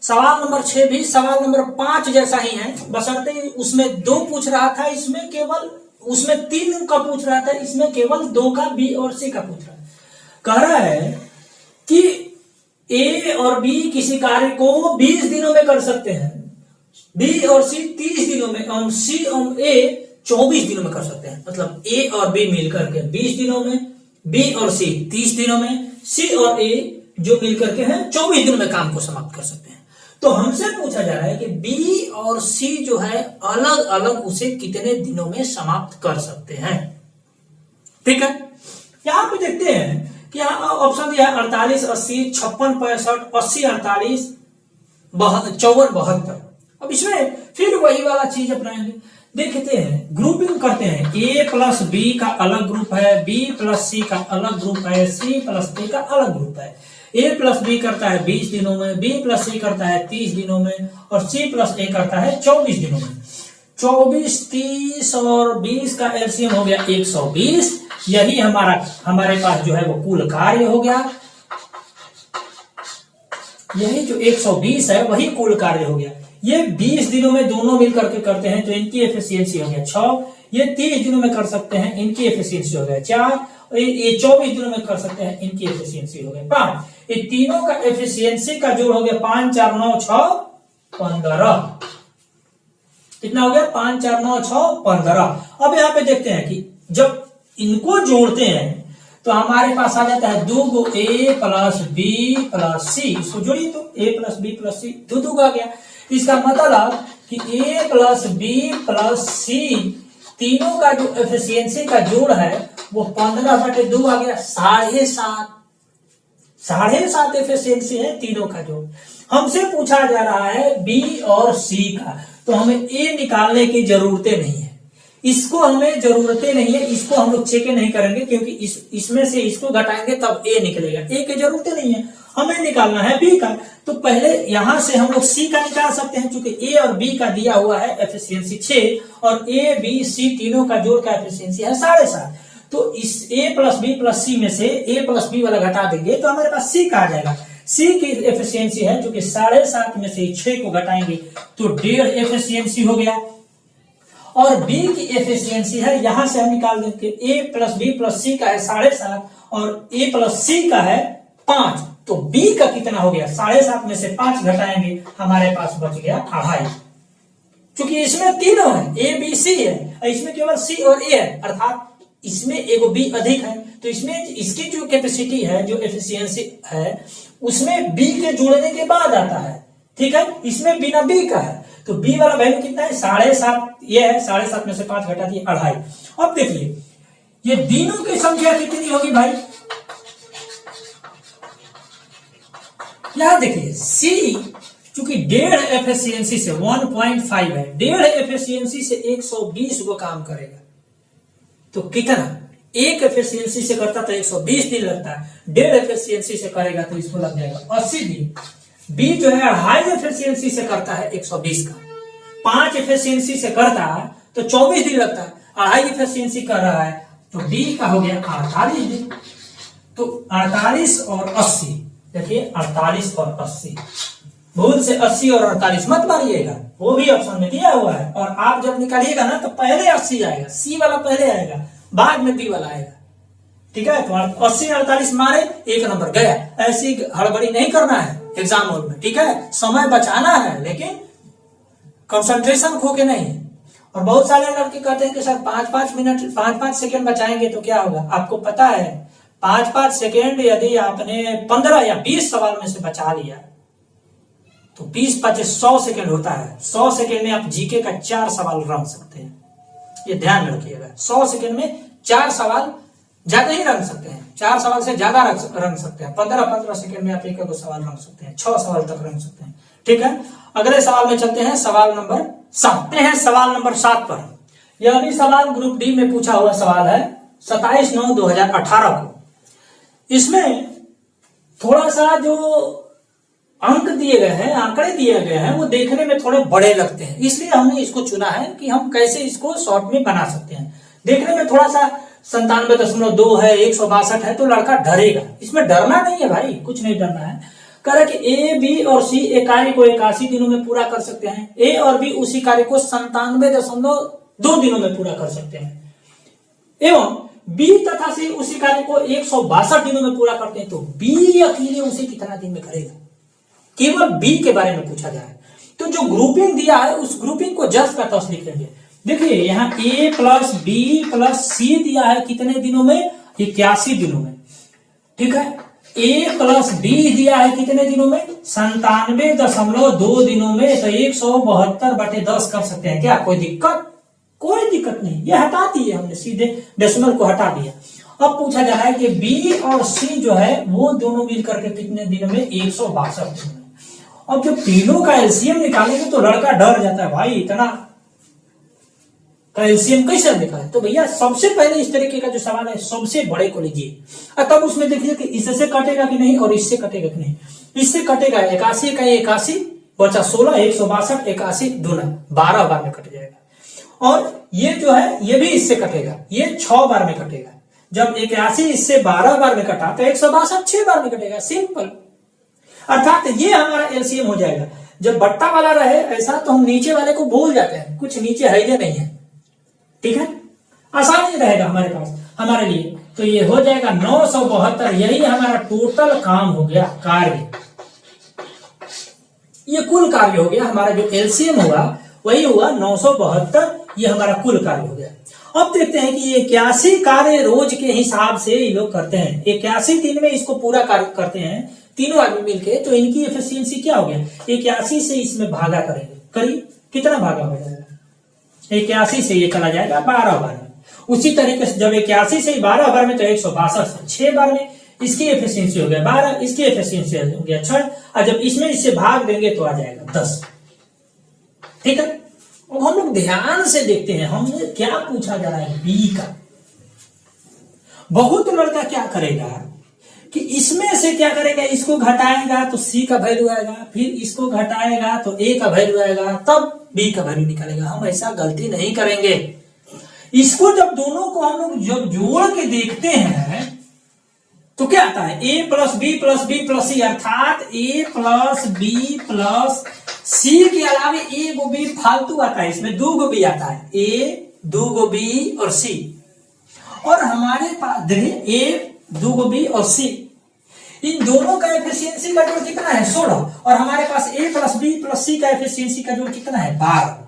सवाल नंबर 6 भी सवाल नंबर 5 जैसा ही है, बशर्ते उसमें 2 पूछ रहा था, इसमें केवल उसमें 3 का पूछ रहा था, इसमें केवल 2 का बी और सी का पूछ रहा है। कह रहा है कि ए और बी किसी कार्य को 20 दिनों में कर सकते हैं, बी और सी 30 दिनों में और सी और ए 24 दिनों में कर सकते हैं, मतलब ए और बी मिलकर के 20 दिनों में, बी और सी 30 दिनों में, सी और ए जो मिलकर के हैं 24 दिनों में काम को समाप्त कर सकते हैं। तो हमसे पूछा जा रहा है कि बी और सी जो है अलग अलग उसे कितने दिनों में समाप्त कर सकते हैं, ठीक है। यहां पे देखते हैं कि यहाँ ऑप्शन दिया है 48 80 56 65 80 48 54 72। अब इसमें फिर वही वाला चीज अपनाएंगे, देखते हैं ग्रुपिंग करते हैं, ए प्लस बी का अलग ग्रुप है, बी प्लस सी का अलग ग्रुप है, सी प्लस ए का अलग ग्रुप है। ए प्लस बी करता है 20 दिनों में, बी प्लस सी करता है 30 दिनों में और सी प्लस ए करता है 24 दिनों में। 24 30 और 20 का एलसीएम हो गया 120, यही हमारे पास जो है वो कुल कार्य हो गया, यही जो 120 है वही कुल कार्य हो गया। ये 20 दिनों में दोनों मिलकर के करते हैं तो इनकी एफिशिएंसी हो गया 6, ये 30 दिनों में कर सकते हैं, इनकी एफिशिएंसी हो गया 4, ये 24 दिनों में कर सकते हैं, इनकी एफिशिएंसी हो गया 5। ये तीनों का एफिशिएंसी का जोड़ हो गया 5 4 9 6 15, कितना हो गया 5 4 9 6 15। अब यहाँ पे देखते हैं कि जब इनको जोड़ते हैं तो हमारे पास आ जाता है 2 गो ए प्लस बी प्लस सी, इसको जोड़िए तो ए प्लस बी प्लस सी 2 आ गया। इसका मतलब कि ए प्लस बी प्लस सी तीनों का जो एफिशिएंसी का जोड़ है वो 15/2 आ गया, 7.5 एफिशिएंसी है तीनों का जोड़। हमसे पूछा जा रहा है बी और सी का, तो हमें ए निकालने की जरूरतें नहीं है, इसको हमें जरूरतें नहीं है, इसको हम लोग चेक नहीं करेंगे क्योंकि इसमें से इसको घटाएंगे तब ए निकलेगा, ए की जरूरतें नहीं है, हमें निकालना है बी का। तो पहले यहां से हम लोग सी का निकाल सकते हैं, क्योंकि ए और बी का दिया हुआ है एफिशिएंसी 6 और ए बी सी तीनों का जोड़ का एफिशिएंसी है 7.5। तो इस ए प्लस बी प्लस सी में से ए प्लस बी वाला घटा देंगे तो हमारे पास सी का आ जाएगा। सी की एफिशिएंसी है जो कि 7.5 में से 6 को घटाएंगे तो 1.5 एफिशिएंसी हो गया। और बी की एफिशिएंसी है, यहां से हम निकाल देंगे ए प्लस बी प्लस सी का है 7.5 और ए प्लस सी का है 5, तो बी का कितना हो गया 7.5 में से 5 घटाएंगे हमारे पास बच गया 2.5। क्योंकि इसमें तीनों है, ए बी सी है, इसमें केवल सी और ए है, अर्थात इसमें एगो बी अधिक है, तो इसमें इसकी जो कैपेसिटी है, जो एफिशिएंसी है, उसमें बी के जोड़ने के बाद आता है, ठीक है, इसमें बिना बी का है, तो बी वाला वैल्यू कितना है 7.5, ये है 7.5 में से 5 घटा दिए 2.5। अब देखिए ये तीनों की संख्या कितनी होगी भाई, यहां देखिए सी चूंकि 1.5 एफिशिएंसी से 1.5 है, 1.5 एफिशिएंसी से 120 को काम करेगा, तो कितना, एक एफिशिएंसी से करता तो 120 दिन लगता है, 1.5 एफिशिएंसी से करेगा तो इसको लग जाएगा 80 दिन। बी जो है 2.5 एफिशिएंसी से करता है 120 का, 5 एफिशिएंसी से करता है तो 24 दिन लगता है, 2.5 एफिशिएंसी कर रहा है तो डी का हो गया 48 दिन। तो 48 और 80, देखिए 48 और 80, भूल से 80 और 48 मत मारिएगा, वो भी ऑप्शन में दिया हुआ है, और आप जब निकालिएगा ना तो पहले 80 आएगा, सी वाला पहले आएगा, बाद में बी वाला आएगा, ठीक है। तो 80 48 मारे, एक नंबर गया। ऐसी हड़बड़ी नहीं करना है एग्जाम हॉल में, ठीक है, समय बचाना है लेकिन कंसंट्रेशन खो के नहीं। और बहुत सारे लड़के कहते हैं कि सर 5-5 मिनट 5-5 सेकेंड बचाएंगे तो क्या होगा, आपको पता है 5-5 सेकेंड यदि आपने 15 या 20 सवाल में से बचा लिया तो 20-5 100 सेकेंड होता है, 100 सेकेंड में आप जीके का 4 सवाल रंग सकते हैं, ये ध्यान रखिएगा। 100 सेकेंड में 4 सवाल ज्यादा ही रंग सकते हैं, 4 सवाल से ज्यादा रंग सकते हैं, 15-15 सेकेंड में आप एक सवाल रंग सकते हैं, 6 सवाल तक रंग सकते हैं, ठीक है। अगले सवाल में चलते हैं, सवाल नंबर 7 हैं, सवाल नंबर 7 पर। यह भी सवाल ग्रुप डी में पूछा हुआ सवाल है 27/9/2018 को। इसमें थोड़ा सा जो अंक दिए गए हैं, आंकड़े दिए गए हैं, वो देखने में थोड़े बड़े लगते हैं, इसलिए हमने इसको चुना है कि हम कैसे इसको शॉर्ट में बना सकते हैं। देखने में थोड़ा सा 97.2 है, 162 है, तो लड़का डरेगा, इसमें डरना नहीं है भाई, कुछ नहीं डरना है। कह रहा कि ए बी और सी एक कार्य को 81 दिनों में पूरा कर सकते हैं, ए और बी उसी कार्य को 97.2 दिनों में पूरा कर सकते हैं, एवं बी तथा सी उसी कार्य को 162 दिनों में पूरा करते हैं, तो बी अकेले उसे कितना दिन में करेगा, केवल बी के बारे में पूछा जाए। तो जो ग्रुपिंग दिया है उस ग्रुपिंग को जस्ट का तस लिख लेंगे। देखिए यहाँ ए प्लस बी प्लस सी दिया है कितने दिनों में, 81 दिनों में, ठीक है। ए प्लस बी दिया है कितने दिनों में, 97.2 दिनों में, तो 172/10 कर सकते हैं क्या, कोई दिक्कत, कोई दिक्कत नहीं, ये हटा दिए हमने, सीधे डेसिमल को हटा दिया। अब पूछा जा रहा है कि बी और सी जो है वो दोनों मिलकर के कितने दिनों में, 162 दिनों में। अब जब तीनों का एलसीएम निकालेंगे तो लड़का डर जाता है, भाई इतना का एलसीएम कैसे निकाले। तो भैया सबसे पहले इस तरीके का जो सवाल है सबसे बड़े को लीजिए, और तब उसमें देखिए कि इससे कटेगा कि नहीं और इससे कटेगा कि नहीं। इससे कटेगा 81 का 81 बचा 16, 162 81 दूना 12 बार में कट जाएगा। और ये जो है ये भी इससे कटेगा, ये 6 बार में कटेगा। जब 81 इससे 12 बार में कटा तो 162 6 बार में कटेगा, सिंपल। अर्थात ये हमारा एलसीएम हो जाएगा। जब बट्टा वाला रहे ऐसा तो हम नीचे वाले को भूल जाते हैं, कुछ नीचे है या नहीं है, ठीक है, आसानी रहेगा हमारे पास हमारे लिए। तो ये हो जाएगा 972, यही हमारा टोटल काम हो गया, कार्य, ये कुल कार्य हो गया हमारा। जो एलसीएम होगा वही हुआ 972, ये हमारा कुल कार्य हो गया। अब देखते हैं कि ये 81 कार्य रोज के हिसाब से ये लोग करते हैं, 81 दिन में इसको पूरा कार्य करते हैं तीनों आदमी मिलके, तो इनकी एफिशिएंसी क्या हो गया, 81 से इसमें भागा करेंगे, करिए कितना भागा हो जाएगा, 81 से ये चला जाएगा 12 बार में। उसी तरीके से जब 81 से 12 बार में तो 162 से 6 बार में, इसकी एफिशिएंसी हो गया 12, इसकी एफिशिएंसी हो गया 6, और जब इसमें इससे भाग देंगे तो आ जाएगा 10। ठीक है, अब हम लोग ध्यान से देखते हैं हमने क्या पूछा जा रहा है बी का। बहुत लड़का क्या करेगा कि इसमें से क्या करेगा, इसको घटाएगा तो सी का वैल्यू आएगा, फिर इसको घटाएगा तो ए का वैल्यू आएगा, तब बी का वैल्यू निकालेगा। हम ऐसा गलती नहीं करेंगे। इसको जब दोनों को हम लोग जब जोड़ के देखते हैं तो क्या आता है, A plus B plus B plus C, अर्थात A plus B plus C के अलावा ए गो बी फालतू आता है, इसमें 2 गो बी आता है, ए 2 गो बी और सी। और हमारे पास देखिए ए 2 गो बी और सी, इन दोनों का एफिशिएंसी का जोड़ कितना है 16, और हमारे पास ए प्लस बी प्लस सी का एफिशिएंसी का जोड़ कितना है 12।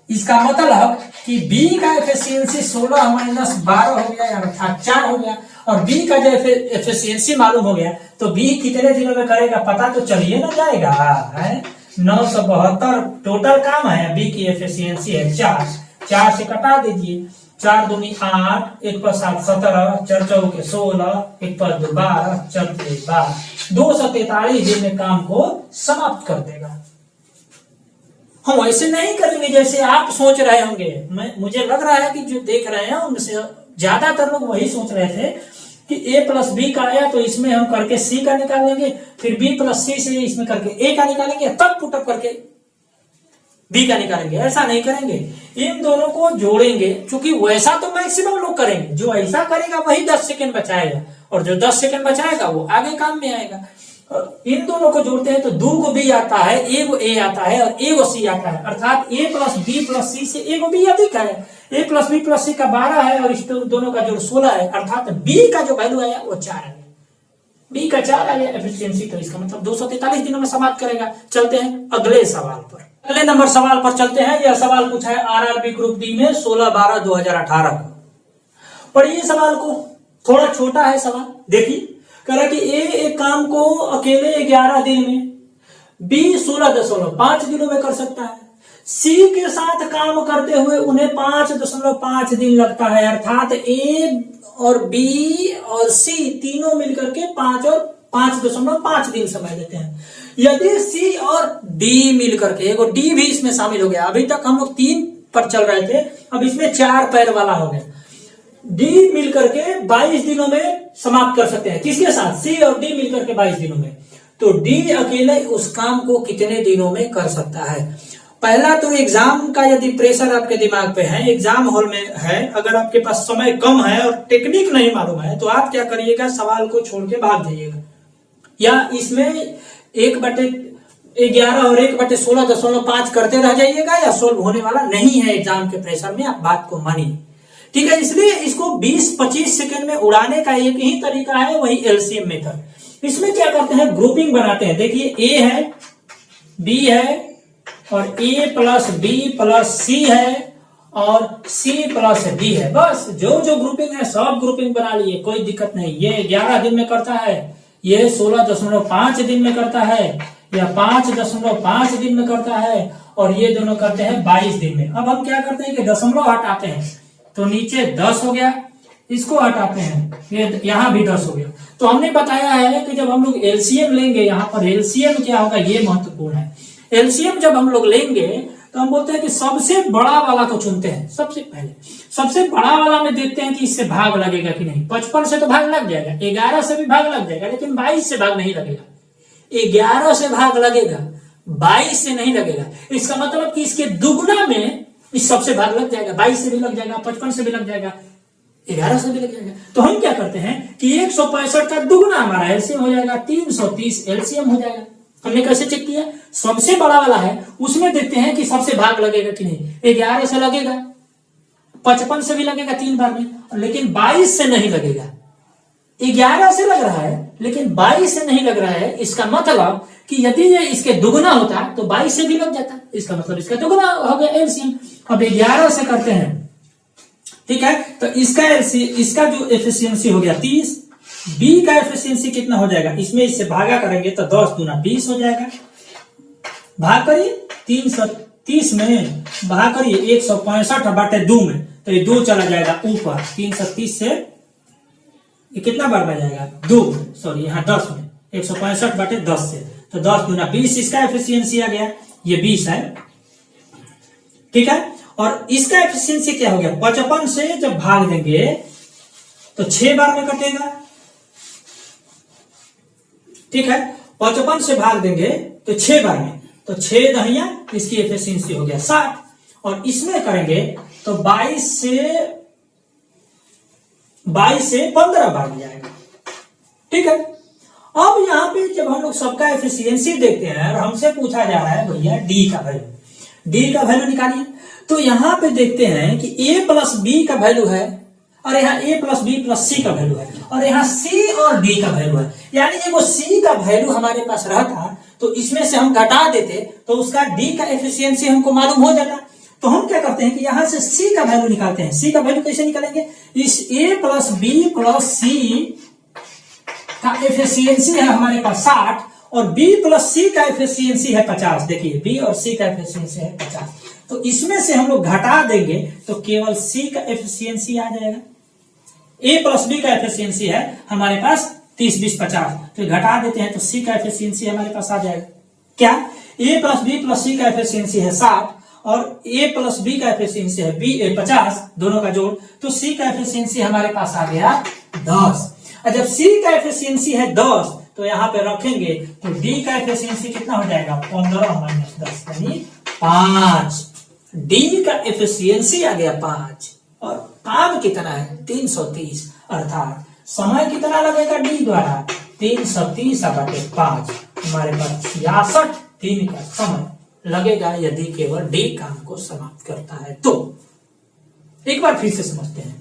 इसका मतलब कि बी का एफिशिएंसी 16 माइनस 12 हो गया, अर्थात 4 हो गया, और बी का जो एफिशिएंसी मालूम हो गया तो बी कितने दिनों में करेगा पता तो चलिए ना जाएगा, है 972 टोटल काम है। बी की एफिशिएंसी है 4 से कटा दीजिए, 4 दूनी 8, 1 पर 7 17, 4 चौके 16, 1 पर 2 12, 4 3 12, 243 दिन में काम को समाप्त कर देगा। हम ऐसे नहीं करेंगे जैसे आप सोच रहे होंगे। मुझे लग रहा है कि जो देख रहे हैं उनसे ज्यादातर लोग वही सोच रहे थे कि ए प्लस बी का आया तो इसमें हम करके सी का निकालेंगे, फिर बी प्लस सी से इसमें करके ए का निकालेंगे, तब पुटअप करके बी का निकालेंगे। ऐसा नहीं करेंगे, इन दोनों को जोड़ेंगे, क्योंकि वैसा तो मैक्सिमम लोग करेंगे। जो ऐसा करेगा वही 10 सेकंड बचाएगा, और जो 10 सेकंड बचाएगा वो आगे काम में आएगा। इन दोनों को जोड़ते हैं तो 2 गो बी आता है, 1 गो ए आता है और 1 गो सी आता है, अर्थात ए प्लस बी प्लस सी से 1 गो बी अधिक है। ए प्लस बी प्लस सी का 12 है और इस दोनों का जोड़ 16 है, अर्थात बी का जो वैल्यू आया वो 4 है। बी का 4 आ गया एफिशिएंसी, तो इसका मतलब 243 दिनों में समाप्त करेगा। चलते हैं अगले सवाल पर। अगले नंबर सवाल पर चलते हैं। यह सवाल पूछा है आरआरबी ग्रुप डी में 16/12/2018 को। पर ये सवाल को थोड़ा छोटा है सवाल, देखिए कह रहा कि ए एक काम को अकेले 11 दिन में, बी 16.5 दिनों में कर सकता है, सी के साथ काम करते हुए उन्हें 5.5 दिन लगता है, अर्थात ए और बी और सी तीनों मिलकर के 5 और 5.5 दिन समय लेते हैं। यदि सी और डी मिलकर के, एगो डी भी इसमें शामिल हो गया, अभी तक हम लोग 3 पर चल रहे थे, अब इसमें 4 पैर वाला हो गया, डी मिलकर के 22 दिनों में समाप्त कर सकते हैं। किसके साथ, सी और डी मिलकर के 22 दिनों में। तो डी अकेले उस काम को कितने दिनों में कर सकता है। पहला तो एग्जाम का यदि प्रेशर आपके दिमाग पे है, एग्जाम हॉल में है, अगर आपके पास समय कम है और टेक्निक नहीं मालूम है तो आप क्या करिएगा, सवाल को छोड़ के भाग जाइएगा, या इसमें 1/11 और 1/16.5 करते रह जाइएगा, या सोल्व होने वाला नहीं है एग्जाम के प्रेशर में, आप बात को मानिए। ठीक है, इसलिए इसको 20-25 सेकंड में उड़ाने का एक ही तरीका है, वही एलसीएम मेथड। इसमें क्या करते हैं, ग्रुपिंग बनाते हैं। देखिए ए है, बी है, और ए प्लस बी प्लस सी है, और सी प्लस डी है। बस जो जो ग्रुपिंग है सब ग्रुपिंग बना लिए, कोई दिक्कत नहीं। ये 11 दिन में करता है, ये 16.5 दिन में करता है, या 5.5 दिन में करता है, और ये दोनों करते हैं 22 दिन में। अब हम क्या करते हैं कि दशमलव हटाते हैं, तो नीचे 10 हो गया, इसको हटाते हैं, ये यहां भी 10 हो गया। तो हमने बताया है कि जब हम लोग एलसीएम लेंगे, यहाँ पर एलसीएम क्या होगा ये महत्वपूर्ण है। एलसीएम जब हम लोग लेंगे तो हम बोलते हैं कि सबसे बड़ा वाला को चुनते हैं। सबसे पहले सबसे बड़ा वाला में देखते हैं कि इससे भाग लगेगा कि नहीं। 55 से तो भाग लग जाएगा, 11 से भी भाग लग जाएगा, लेकिन 22 से भाग नहीं लगेगा। 11 से भाग लगेगा, 22 से नहीं लगेगा। इसका मतलब कि इसके दुगुना में इस सबसे भाग लग जाएगा, 22 से भी लग जाएगा, 55 से भी लग जाएगा, 11 से भी लग जाएगा। तो हम क्या करते हैं कि 165 का दुगुना हमारा एलसीएम हो जाएगा, 330 एलसीएम हो जाएगा। हमने कैसे चेक किया, सबसे बड़ा वाला है उसमें देखते हैं कि सबसे भाग लगेगा कि नहीं। 11 से लगेगा, 55 से भी लगेगा 3 बार में, लेकिन 22 से नहीं लगेगा। 11 से लग रहा है लेकिन 22 से नहीं लग रहा है। इसका मतलब कि यदि ये इसके दुगुना होता तो 22 से भी लग जाता, इसका मतलब इसका दुगुना हो गया एलसीएम। अब 11 से करते हैं, ठीक है, तो इसका जो एफिशिएंसी हो गया 30, बी का एफिशिएंसी कितना हो जाएगा, इसमें इससे भागा करेंगे तो 10 दूना 20 हो जाएगा। भाग करिए 330 में, भाग करिए 165/2 में, तो ये 2 चला जाएगा ऊपर, 330 से ये कितना बार में जाएगा 2, सॉरी यहाँ 10 में, 165/10 से, तो 10 गुना 20 इसका एफिशिएंसी आ गया, ये 20 है, ठीक है। और इसका एफिशिएंसी क्या हो गया, 55 से जब भाग देंगे तो 6 बार में कटेगा, ठीक है। 55 से भाग देंगे तो 6 बार में, तो 6 दहिया इसकी एफिशिएंसी हो गया 60, और इसमें करेंगे तो 22 से 15 भाग जाएगा, ठीक है। अब यहाँ पे जब हम लोग सबका एफिशिएंसी देखते हैं और हमसे पूछा जा रहा है भैया डी का वैल्यू, डी का वैल्यू निकालिए, तो यहाँ पे देखते हैं कि a प्लस बी का वैल्यू है, और यहाँ a प्लस बी प्लस सी का वैल्यू है, और यहाँ c और d का वैल्यू है। यानी ये वो c का वैल्यू हमारे पास रहता तो इसमें से हम घटा देते तो उसका d का एफिशिएंसी हमको मालूम हो जाता। तो हम क्या करते हैं कि यहां से c का वैल्यू निकालते हैं। c का वैल्यू कैसे निकालेंगे, इस a प्लस बी प्लस सी का एफिशिएंसी है हमारे पास 60, और b प्लस सी का एफिशिएंसी है 50। देखिए b और c का एफिशिएंसी है 50, तो इसमें से हम लोग घटा देंगे तो केवल c का एफिशिएंसी आ जाएगा। a प्लस b का एफिशिएंसी है हमारे पास 30, 20, 50, तो घटा देते हैं तो c का एफिशिएंसी हमारे पास आ जाएगा। क्या, a प्लस बी प्लस सी का एफिशिएंसी है 60 और a प्लस बी का एफिशिएंसी है 50, दोनों का जोड़, तो c का एफिशिएंसी हमारे पास आ गया 10। और जब c का एफिशिएंसी है 10 तो यहाँ पे रखेंगे तो d का एफिशिएंसी कितना हो जाएगा, 15 माइनस 10 यानी 5। d का एफिशिएंसी आ गया 5, और काम कितना है 330, अर्थात समय कितना लगेगा d द्वारा 330/5, हमारे पास 66 दिन का समय लगेगा यदि केवल d काम को समाप्त करता है। तो एक बार फिर से समझते हैं,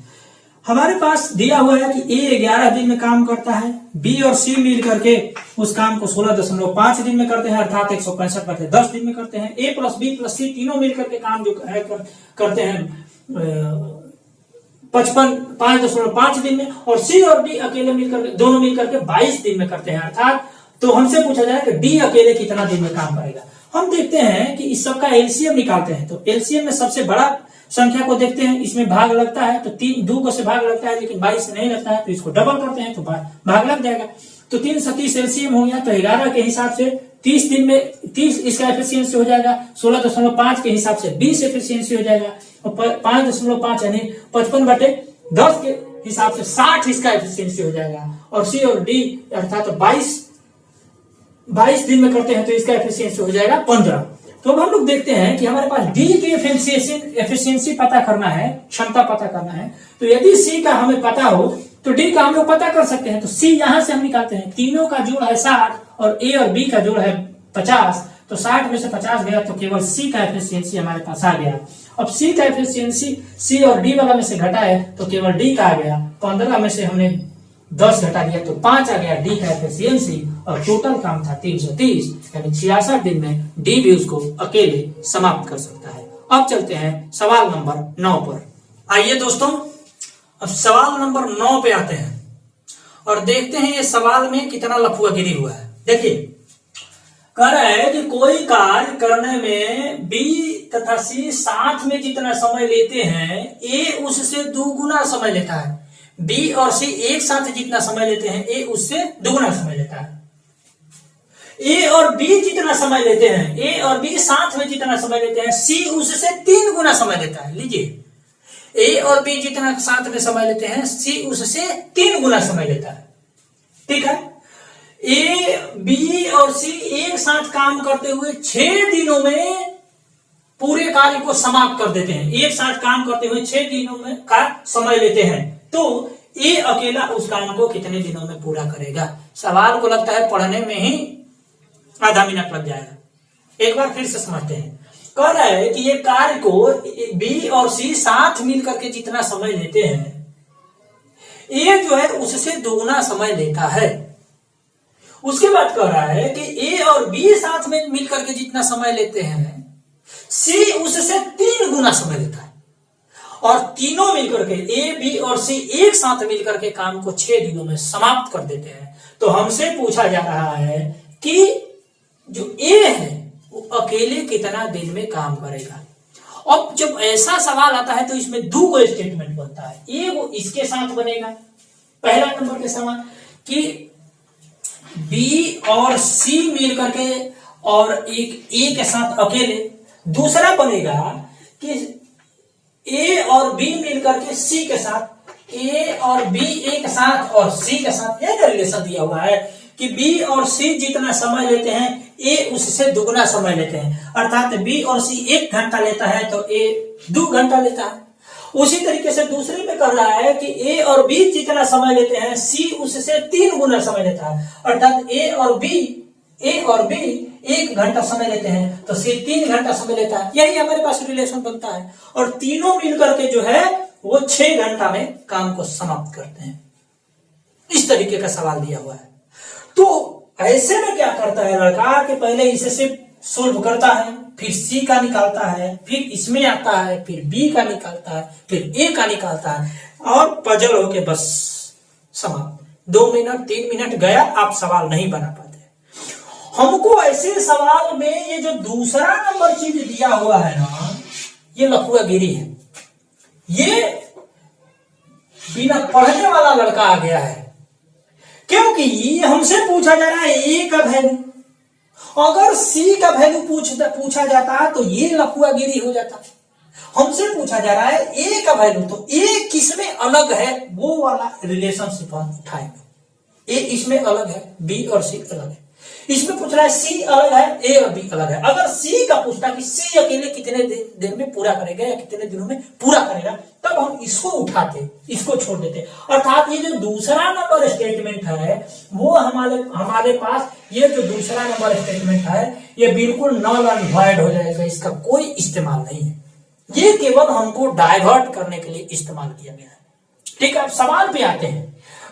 हमारे पास दिया हुआ है कि a 11 दिन में काम करता है, b और c मिल करके उस काम को 16.5 दिन में करते हैं, अर्थात 165/10 दिन में करते हैं। a plus b plus c तीनों मिल करके काम जो है करते हैं 5.5 दिन में, और c और d अकेले मिलकर दोनों मिलकर के 22 दिन में करते हैं, अर्थात तो हमसे पूछा जाए कि d अकेले कितना दिन में काम करेगा। हम देखते हैं कि इस सबका एलसीएम निकालते हैं, तो एलसीएम में सबसे बड़ा संख्या को देखते हैं, इसमें भाग लगता है तो 2 को से भाग लगता है, लेकिन 22 से नहीं लगता है, तो इसको डबल करते हैं तो भाग लग जाएगा। तो 3 से 30 एलसीएम हो गया, तो 11 के हिसाब से 30 दिन में 30 इसका एफिशिएंसी हो जाएगा, 16.5 के हिसाब से 20 एफिशिएंसी हो जाएगा, और 5.5 यानी 55/10 के हिसाब से 60 इसका एफिशिएंसी हो जाएगा, और सी और डी अर्थात 22 दिन में करते हैं तो इसका एफिशिएंसी हो जाएगा 15। तो अब हम लोग देखते हैं कि हमारे पास डी की एफिशिएंसी पता करना है, क्षमता पता करना है, तो यदि सी का हमें पता हो तो डी का हम लोग पता कर सकते हैं। तो सी यहां से हम निकालते हैं, तीनों का जोड़ है 60 और ए और बी का जोड़ है 50, तो 60 में से 50 गया तो केवल सी का एफिशिएंसी हमारे पास आ गया। अब सी का एफिशिएंसी सी और डी वाला में से घटा है तो केवल डी का आ गया, 15 में से हमने 10 घटा दिया तो 5 आ गया डी का एफिशिएंसी, और टोटल काम था 330, यानी 66 दिन में डी भी उसको अकेले समाप्त कर सकता है। अब चलते हैं सवाल नंबर 9 पर। आइए दोस्तों, अब सवाल नंबर 9 पे आते हैं और देखते हैं ये सवाल में कितना लफुआगिरी हुआ है। देखिए, कह रहा है कि कोई कार्य करने में बी तथा सी साथ में जितना समय लेते हैं, ए उससे 2 गुना समय लेता है। बी और सी एक साथ जितना समय लेते हैं, ए उससे 2 गुना समय लेता है। ए और बी जितना समय लेते हैं, ए और बी साथ में जितना समय लेते हैं, सी उससे 3 गुना समय लेता है। लीजिए, ए और बी जितना साथ में समय लेते हैं, सी उससे 3 गुना समय लेता है। ठीक है, ए बी और सी एक साथ काम करते हुए 6 दिनों में पूरे कार्य को समाप्त कर देते हैं। एक साथ काम करते हुए 6 दिनों में का समय लेते हैं, तो ए अकेला उस काम को कितने दिनों में पूरा करेगा। सवाल को लगता है पढ़ने में ही आधा मिनट लग जाएगा। एक बार फिर से समझते हैं। कह रहा है कि ये कार्य को बी और सी साथ मिल करके जितना समय लेते हैं, ए जो है उससे 2 गुना समय लेता है। उसके बाद कह रहा है कि ए और बी साथ में मिलकर के जितना समय लेते हैं, सी उससे 3 गुना समय लेता है, और तीनों मिलकर के ए बी और सी एक साथ मिलकर के काम को 6 दिनों में समाप्त कर देते हैं। तो हमसे पूछा जा रहा है कि जो ए है वो अकेले कितना दिन में काम करेगा। अब जब ऐसा सवाल आता है तो इसमें 2 स्टेटमेंट बनता है। ए वो इसके साथ बनेगा, पहला नंबर के समान, कि बी और सी मिल करके और एक ए के साथ अकेले, दूसरा बनेगा कि ए और बी मिल करके सी के साथ, ए और बी एक साथ और सी के साथ। यह रिलेशन दिया हुआ है कि बी और सी जितना समय लेते हैं ए उससे दुगना समय लेते हैं, अर्थात बी और सी 1 घंटा लेता है तो ए 2 घंटा लेता है। उसी तरीके से दूसरे में कर रहा है कि ए और बी जितना समय लेते हैं सी उससे 3 गुना समय लेता है, अर्थात ए और बी 1 घंटा समय लेते हैं तो सी 3 घंटा समय लेता है। यही हमारे पास रिलेशन बनता है और तीनों मिलकर के जो है वो 6 घंटा में काम को समाप्त करते हैं। इस तरीके का सवाल दिया हुआ है। तो ऐसे में क्या करता है लड़का कि पहले इसे सिर्फ सोल्व करता है, फिर सी का निकालता है, फिर इसमें आता है, फिर बी का निकालता है, फिर ए का निकालता है और पजल होके बस समाप्त। 2 मिनट 3 मिनट गया, आप सवाल नहीं बना पाते। हमको ऐसे सवाल में ये जो दूसरा नंबर चीज दिया हुआ है ना, ये लफुआगिरी है। ये बिना पढ़ने वाला लड़का आ गया है, क्योंकि हमसे पूछा जा रहा है ए का वैल्यू, अगर सी का वैल्यू पूछा जाता तो ये लफुआगिरी हो जाता। हमसे पूछा जा रहा है ए का वैल्यू, तो ए किसमें अलग है वो वाला रिलेशनशिप हम उठाएंगे। ए इसमें अलग है, बी और सी अलग है। इसमें पूछ रहा है सी अलग है, ए और बी अलग है। अगर सी का पूछता कि सी अकेले कितने देर में पूरा करेगा या कितने दिनों में पूरा करेगा, तब हम इसको उठाते, इसको छोड़ देते। अर्थात ये जो दूसरा नंबर स्टेटमेंट है वो हमारे पास ये जो दूसरा नंबर स्टेटमेंट है ये बिल्कुल नल एंड वॉइड हो जाएगा, इसका कोई इस्तेमाल नहीं है। ये केवल हमको डाइवर्ट करने के लिए इस्तेमाल किया गया है। ठीक है, अब सवाल पे आते हैं।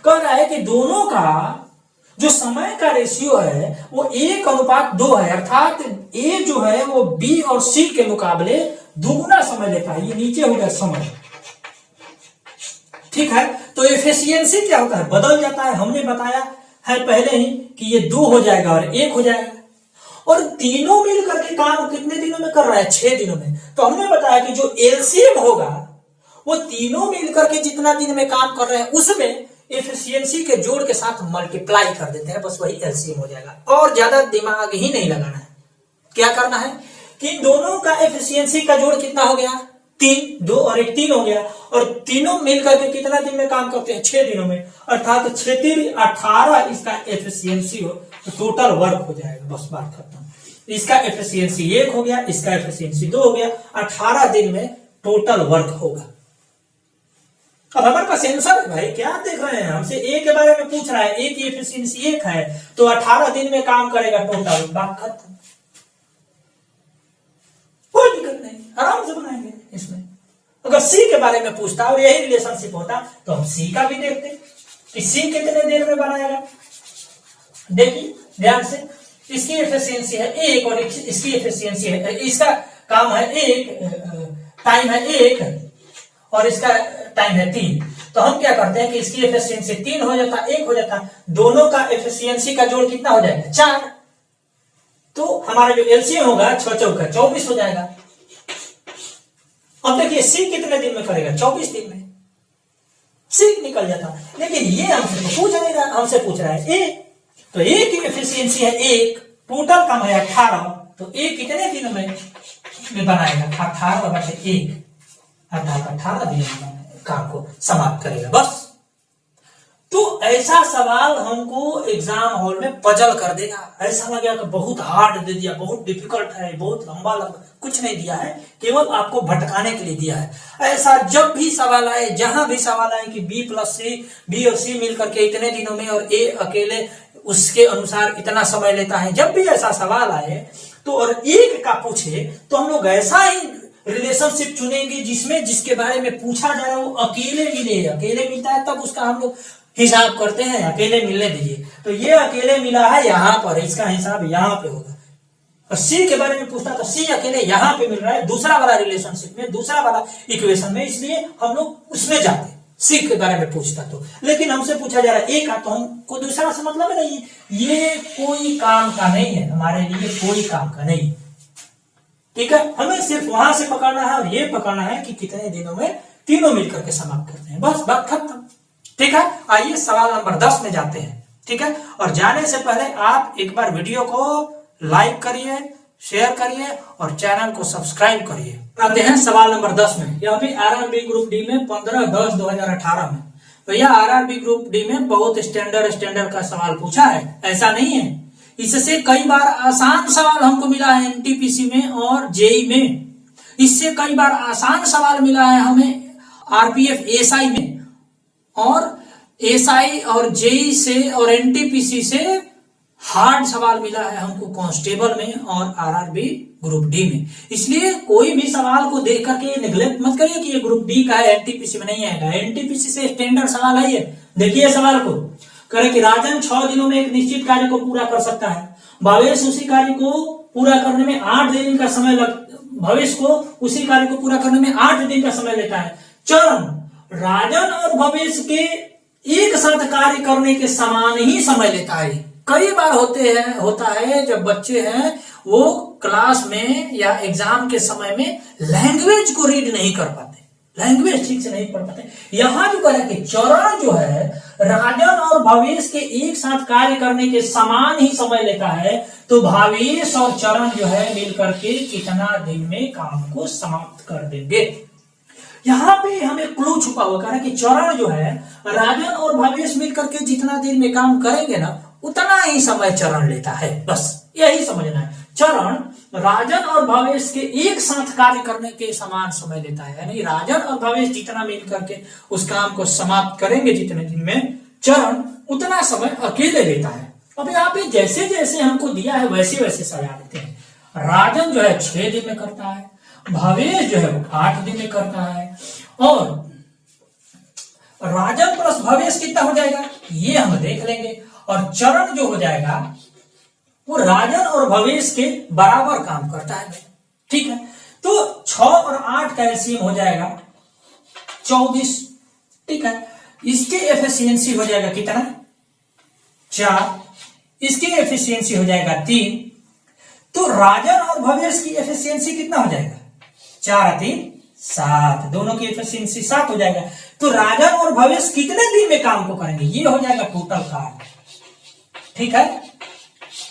कह रहा है कि दोनों का जो समय का रेशियो है वो 1:2 है, अर्थात ए जो है वो बी और सी के मुकाबले दुगुना समय लेता है। ये नीचे हो गया समय। ठीक है, तो एफिशिएंसी क्या होता है, बदल जाता है। हमने बताया है पहले ही कि ये 2 हो जाएगा और 1 हो जाएगा, और तीनों मिलकर के काम कितने दिनों में कर रहा है, 6 दिनों में। तो हमने बताया कि जो एलसीएम होगा वो तीनों मिलकर के जितना दिन में काम कर रहे हैं उसमें एफिशिएंसी के जोड़ के साथ मल्टीप्लाई कर देते हैं, बस वही एलसीएम हो जाएगा। और ज्यादा दिमाग ही नहीं लगाना है। क्या करना है कि इन दोनों का एफिशिएंसी का जोड़ कितना हो गया, 3, 2 और 1 3 हो गया, और तीनों मिलकर के कितना दिन में काम करते हैं, 6 दिनों में, अर्थात 6 3 18 इसका एफिशिएंसी हो तो टोटल वर्क हो जाएगा, बस बात खत्म। इसका एफिशिएंसी 1 हो गया, इसका एफिशिएंसी 2 हो गया, 18 दिन में टोटल वर्क होगा। अब हमारे पास आंसर है भाई, क्या देख रहे हैं, हमसे ए के बारे में पूछ रहा है, ए की एफिशिएंसी 1 है तो 18 दिन में काम करेगा टोटल, बात खत्म, कोई दिक्कत नहीं, आराम से बनाएंगे इसमें। अगर सी के बारे में पूछता और यही रिलेशनशिप होता तो हम सी का भी देखते कि सी कितने देर में बनाएगा। देखिए ध्यान से, इसकी एफिशिएंसी है 1 और इसकी एफिशिएंसी है, इसका काम है 1, टाइम है 1 और इसका टाइम है 3। तो हम क्या करते हैं कि इसकी एफिशिएंसी 3 हो जाता, 1 हो जाता, दोनों का एफिशिएंसी का जोड़ कितना हो जाएगा, 4। तो हमारा जो एलसीएम होगा 6 चौका 24 हो जाएगा। अब देखिए सी कितने दिन में करेगा, 24 दिन में सी निकल जाता। लेकिन ये हमसे तो पूछ नहीं रहा, हमसे पूछ रहा है ए, तो ए की एफिशिएंसी है 1, टोटल काम है 18, तो ए कितने दिनों में बनाएगा, 18/1, अर्थात 18 दिन में काम को समाप्त करेगा, बस। तो ऐसा सवाल हमको एग्जाम हॉल में पजल कर देगा, ऐसा लगेगा कि बहुत हार्ड दे दिया, बहुत डिफिकल्ट है, बहुत लंबा, कुछ नहीं दिया है, केवल आपको भटकाने के लिए दिया है। ऐसा जब भी सवाल आए, जहां भी सवाल आए कि बी प्लस सी, बी और सी मिलकर के इतने दिनों में और ए अकेले उसके अनुसार इतना समय लेता है, जब भी ऐसा सवाल आए तो और एक का पूछे तो हम लोग ऐसा ही रिलेशनशिप चुनेंगे जिसमें जिसके बारे में पूछा जा रहा है वो अकेले मिले, अकेले मिलता है तब उसका हम लोग हिसाब करते हैं, अकेले मिलने दीजिए। तो ये अकेले मिला है यहां पर, इसका हिसाब यहां पे होगा। और सी के बारे में पूछता तो सी अकेले यहां पे मिल रहा है, दूसरा वाला रिलेशनशिप में, दूसरा वाला इक्वेशन में, इसलिए हम लोग उसमें जाते, सी के बारे में पूछता तो। लेकिन हमसे पूछा जा रहा है ए का, तो हमको दूसरा से मतलब नहीं, ये कोई काम का नहीं है, हमारे लिए कोई काम का नहीं। ठीक है, हमें सिर्फ वहां से पकड़ना है और ये पकड़ना है कि कितने दिनों में तीनों मिलकर के समाप्त करते हैं, बस बात खत्म। ठीक है, आइए सवाल नंबर 10 में जाते हैं। ठीक है। और जाने से पहले आप एक बार वीडियो को लाइक करिए, शेयर करिए और चैनल को सब्सक्राइब करिए। आते हैं सवाल नंबर 10 में। यह भी आरआरबी ग्रुप डी में 15/10/2018 में। तो यह आरआरबी ग्रुप डी में बहुत स्टैंडर्ड का सवाल पूछा है, ऐसा नहीं है। इससे कई बार आसान सवाल हमको मिला है एनटीपीसी में और जेई में। इससे कई बार आसान सवाल मिला है हमें आरपीएफ एसआई में, और एसआई और जेई से और एनटीपीसी से हार्ड सवाल मिला है हमको कांस्टेबल में और आरआरबी ग्रुप डी में। इसलिए कोई भी सवाल को देख करके नेग्लेक्ट मत करिए कि ये ग्रुप डी का है, एनटीपीसी में नहीं आएगा। एनटीपीसी से स्टैंडर्ड सवाल है ये। देखिए सवाल को करे कि राजन 6 दिनों में एक निश्चित कार्य को पूरा कर सकता है। भवेश उसी कार्य को पूरा करने में 8 दिन का समय भवेश को उसी कार्य को पूरा करने में 8 दिन का समय लेता है। चरण राजन और भवेश के एक साथ कार्य करने के समान ही समय लेता है। कई बार होता है जब बच्चे हैं वो क्लास में या एग्जाम के समय में लैंग्वेज को रीड नहीं कर पाते, लैंग्वेज ठीक से नहीं पढ़ पाते। यहां जो कह कि चरण जो है राजन और भवेश के एक साथ कार्य करने के समान ही समय लेता है, तो भवेश और चरण जो है मिलकर के कितना दिन में काम को समाप्त कर देंगे। यहाँ पे हमें क्लू छुपा हुआ कह रहा है कि चरण जो है राजन और भवेश मिलकर के जितना दिन में काम करेंगे ना उतना ही समय चरण लेता है। बस यही समझना है। चरण राजन और भवेश के एक साथ कार्य करने के समान समय लेता है, यानी राजन और भवेश जितना मिल करके उस काम को समाप्त करेंगे जितने दिन में, चरण उतना समय अकेले लेता है। अब यहाँ पे जैसे जैसे हमको दिया है वैसे वैसे सजा देते हैं। राजन जो है 6 दिन में करता है, भवेश जो है 8 दिन में करता है, और राजन प्लस भवेश कितना हो जाएगा ये हम देख लेंगे। और चरण जो हो जाएगा वो राजन और भवेश के बराबर काम करता है। ठीक है, तो 6 और 8 का एलसीएम हो जाएगा 24। ठीक है, इसकी एफिशिएंसी हो जाएगा कितना 4, इसकी एफिशिएंसी हो जाएगा 3। तो राजन और भवेश की एफिशिएंसी कितना हो जाएगा 4 और 3 7, दोनों की एफिशिएंसी 7 हो जाएगा। तो राजन और भवेश कितने दिन में काम को करेंगे ये हो जाएगा टोटल कार्य। ठीक है,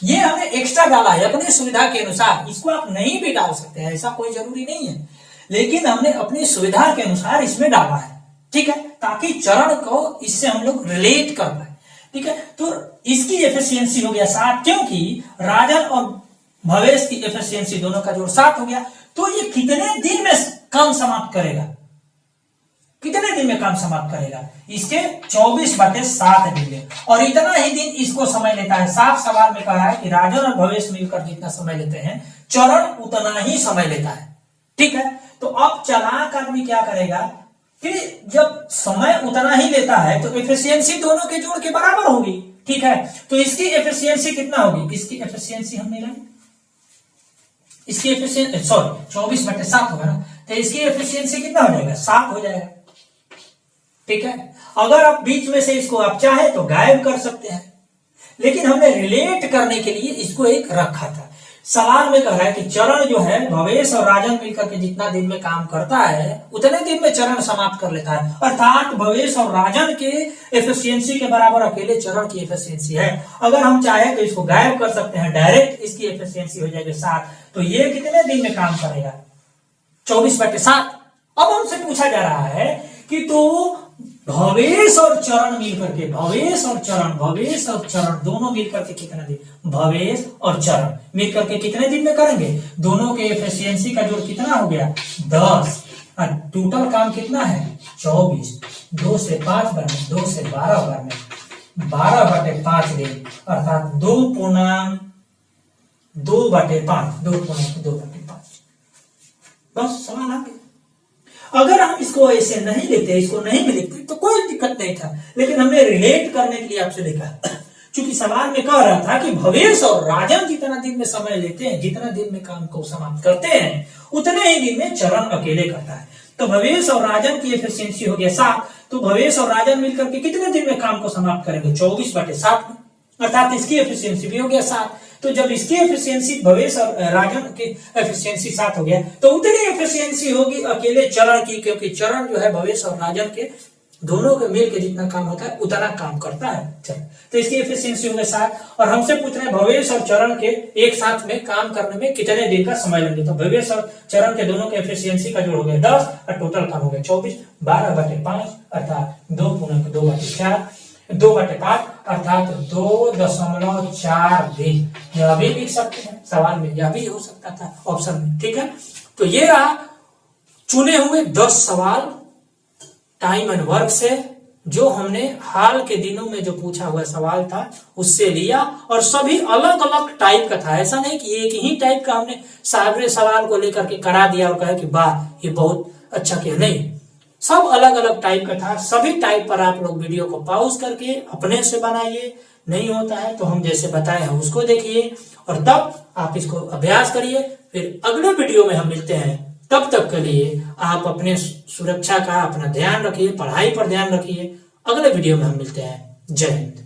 ये हमने एक्स्ट्रा डाला है अपनी सुविधा के अनुसार। इसको आप नहीं भी डाल सकते हैं, ऐसा कोई जरूरी नहीं है, लेकिन हमने अपनी सुविधा के अनुसार इसमें डाला है। ठीक है, ताकि चरण को इससे हम लोग रिलेट कर पाए। ठीक है, तो इसकी एफिशिएंसी हो गया 7, क्योंकि राजन और भवेश की एफिशिएंसी दोनों का जोड़ 7 हो गया। तो ये कितने दिन में काम समाप्त करेगा, कितने दिन में काम समाप्त करेगा इसके 24/7 दिन में, और इतना ही दिन इसको समय लेता है। साफ सवाल में कह रहा है कि राजन और भवेश मिलकर जितना समय लेते हैं चरण उतना ही समय लेता है। ठीक है, तो अब चालाक आदमी क्या करेगा कि जब समय उतना ही लेता है तो एफिशिएंसी दोनों के जोड़ के बराबर होगी। ठीक है, तो इसकी एफिशिएंसी कितना होगी, इसकी एफिशिएंसी हमने लाई, इसकी एफिशिएंसी 24/7 होगा ना, तो इसकी एफिशिएंसी कितना हो जाएगा 7 हो जाएगा। ठीक है, अगर आप बीच में से इसको आप चाहे तो गायब कर सकते हैं, लेकिन हमने रिलेट करने के लिए इसको एक रखा था। सवाल में कह रहा है कि चरण जो है भवेश और राजन मिलकर के जितना दिन में काम करता है उतने दिन में चरण समाप्त कर लेता है, अर्थात भवेश और राजन के एफिशिएंसी के बराबर अकेले चरण की एफिशिएंसी है। अगर हम चाहे तो इसको गायब कर सकते हैं, डायरेक्ट इसकी एफिशिएंसी हो जाएगी 7। तो ये कितने दिन में काम करेगा 24/7। अब हमसे पूछा जा रहा है कि तो भवेश और चरण मिलकर के, भवेश और चरण दोनों मिलकर के कितना दिन, भवेश और चरण मिलकर के कितने दिन में करेंगे, दोनों के एफिशिएंसी का जोड़ कितना हो गया 10, और टोटल काम कितना है 24। 2 से 5 बार में, 2 से 12 बार में 12/5 दिन, अर्थात 2.5, 2/5। बस सवाल आ गया। अगर हम इसको ऐसे नहीं लिखते, इसको नहीं भी लिखते तो कोई दिक्कत नहीं था, लेकिन हमने रिलेट करने के लिए आपसे लिखा। क्योंकि सवाल में कह रहा था कि भवेश और राजन जितना दिन में समय लेते हैं, जितना दिन में काम को समाप्त करते हैं उतने ही दिन में चरण अकेले करता है। तो भवेश और राजन की एफिशिएंसी हो गया 7, तो भवेश और राजन मिलकर के कितने दिन में काम को समाप्त करेंगे 24/7 में, अर्थात इसकी एफिशिएंसी भी हो गया 7। तो जब इसकी एफिशिएंसी भवेश और राजन की एफिशिएंसी 7 हो गया, तो उतनी एफिशिएंसी होगी अकेले चरण की, क्योंकि चरण जो है भवेश और राजन के दोनों के मिल के जितना काम होता है उतना काम करता है। चल, तो इसकी एफिशिएंसी होंगे 7। और हमसे पूछ रहे हैं भवेश और चरण के एक साथ में काम करने में कितने दिन का समय लगे। तो भवेश और चरण के दोनों के एफिशिएंसी का जोड़ हो गया 10 और टोटल काम हो गया 24। 12/5 अर्थात 2×2/4, 2/5 अर्थात 2.4 दिन। यह भी लिख सकते हैं सवाल में, यह भी हो सकता था ऑप्शन में। ठीक है, तो ये रहा चुने हुए 10 सवाल टाइम एंड वर्क से, जो हमने हाल के दिनों में जो पूछा हुआ सवाल था उससे लिया। और सभी अलग अलग टाइप का था, ऐसा नहीं कि एक ही टाइप का हमने सारे सवाल को लेकर के करा दिया और कहा कि वाह ये बहुत अच्छा किया, नहीं, सब अलग अलग टाइप का था। सभी टाइप पर आप लोग वीडियो को पॉज करके अपने से बनाइए, नहीं होता है तो हम जैसे बताए हैं उसको देखिए और तब आप इसको अभ्यास करिए। फिर अगले वीडियो में हम मिलते हैं, तब तक के लिए आप अपने सुरक्षा का अपना ध्यान रखिए, पढ़ाई पर ध्यान रखिए। अगले वीडियो में हम मिलते हैं। जय हिंद।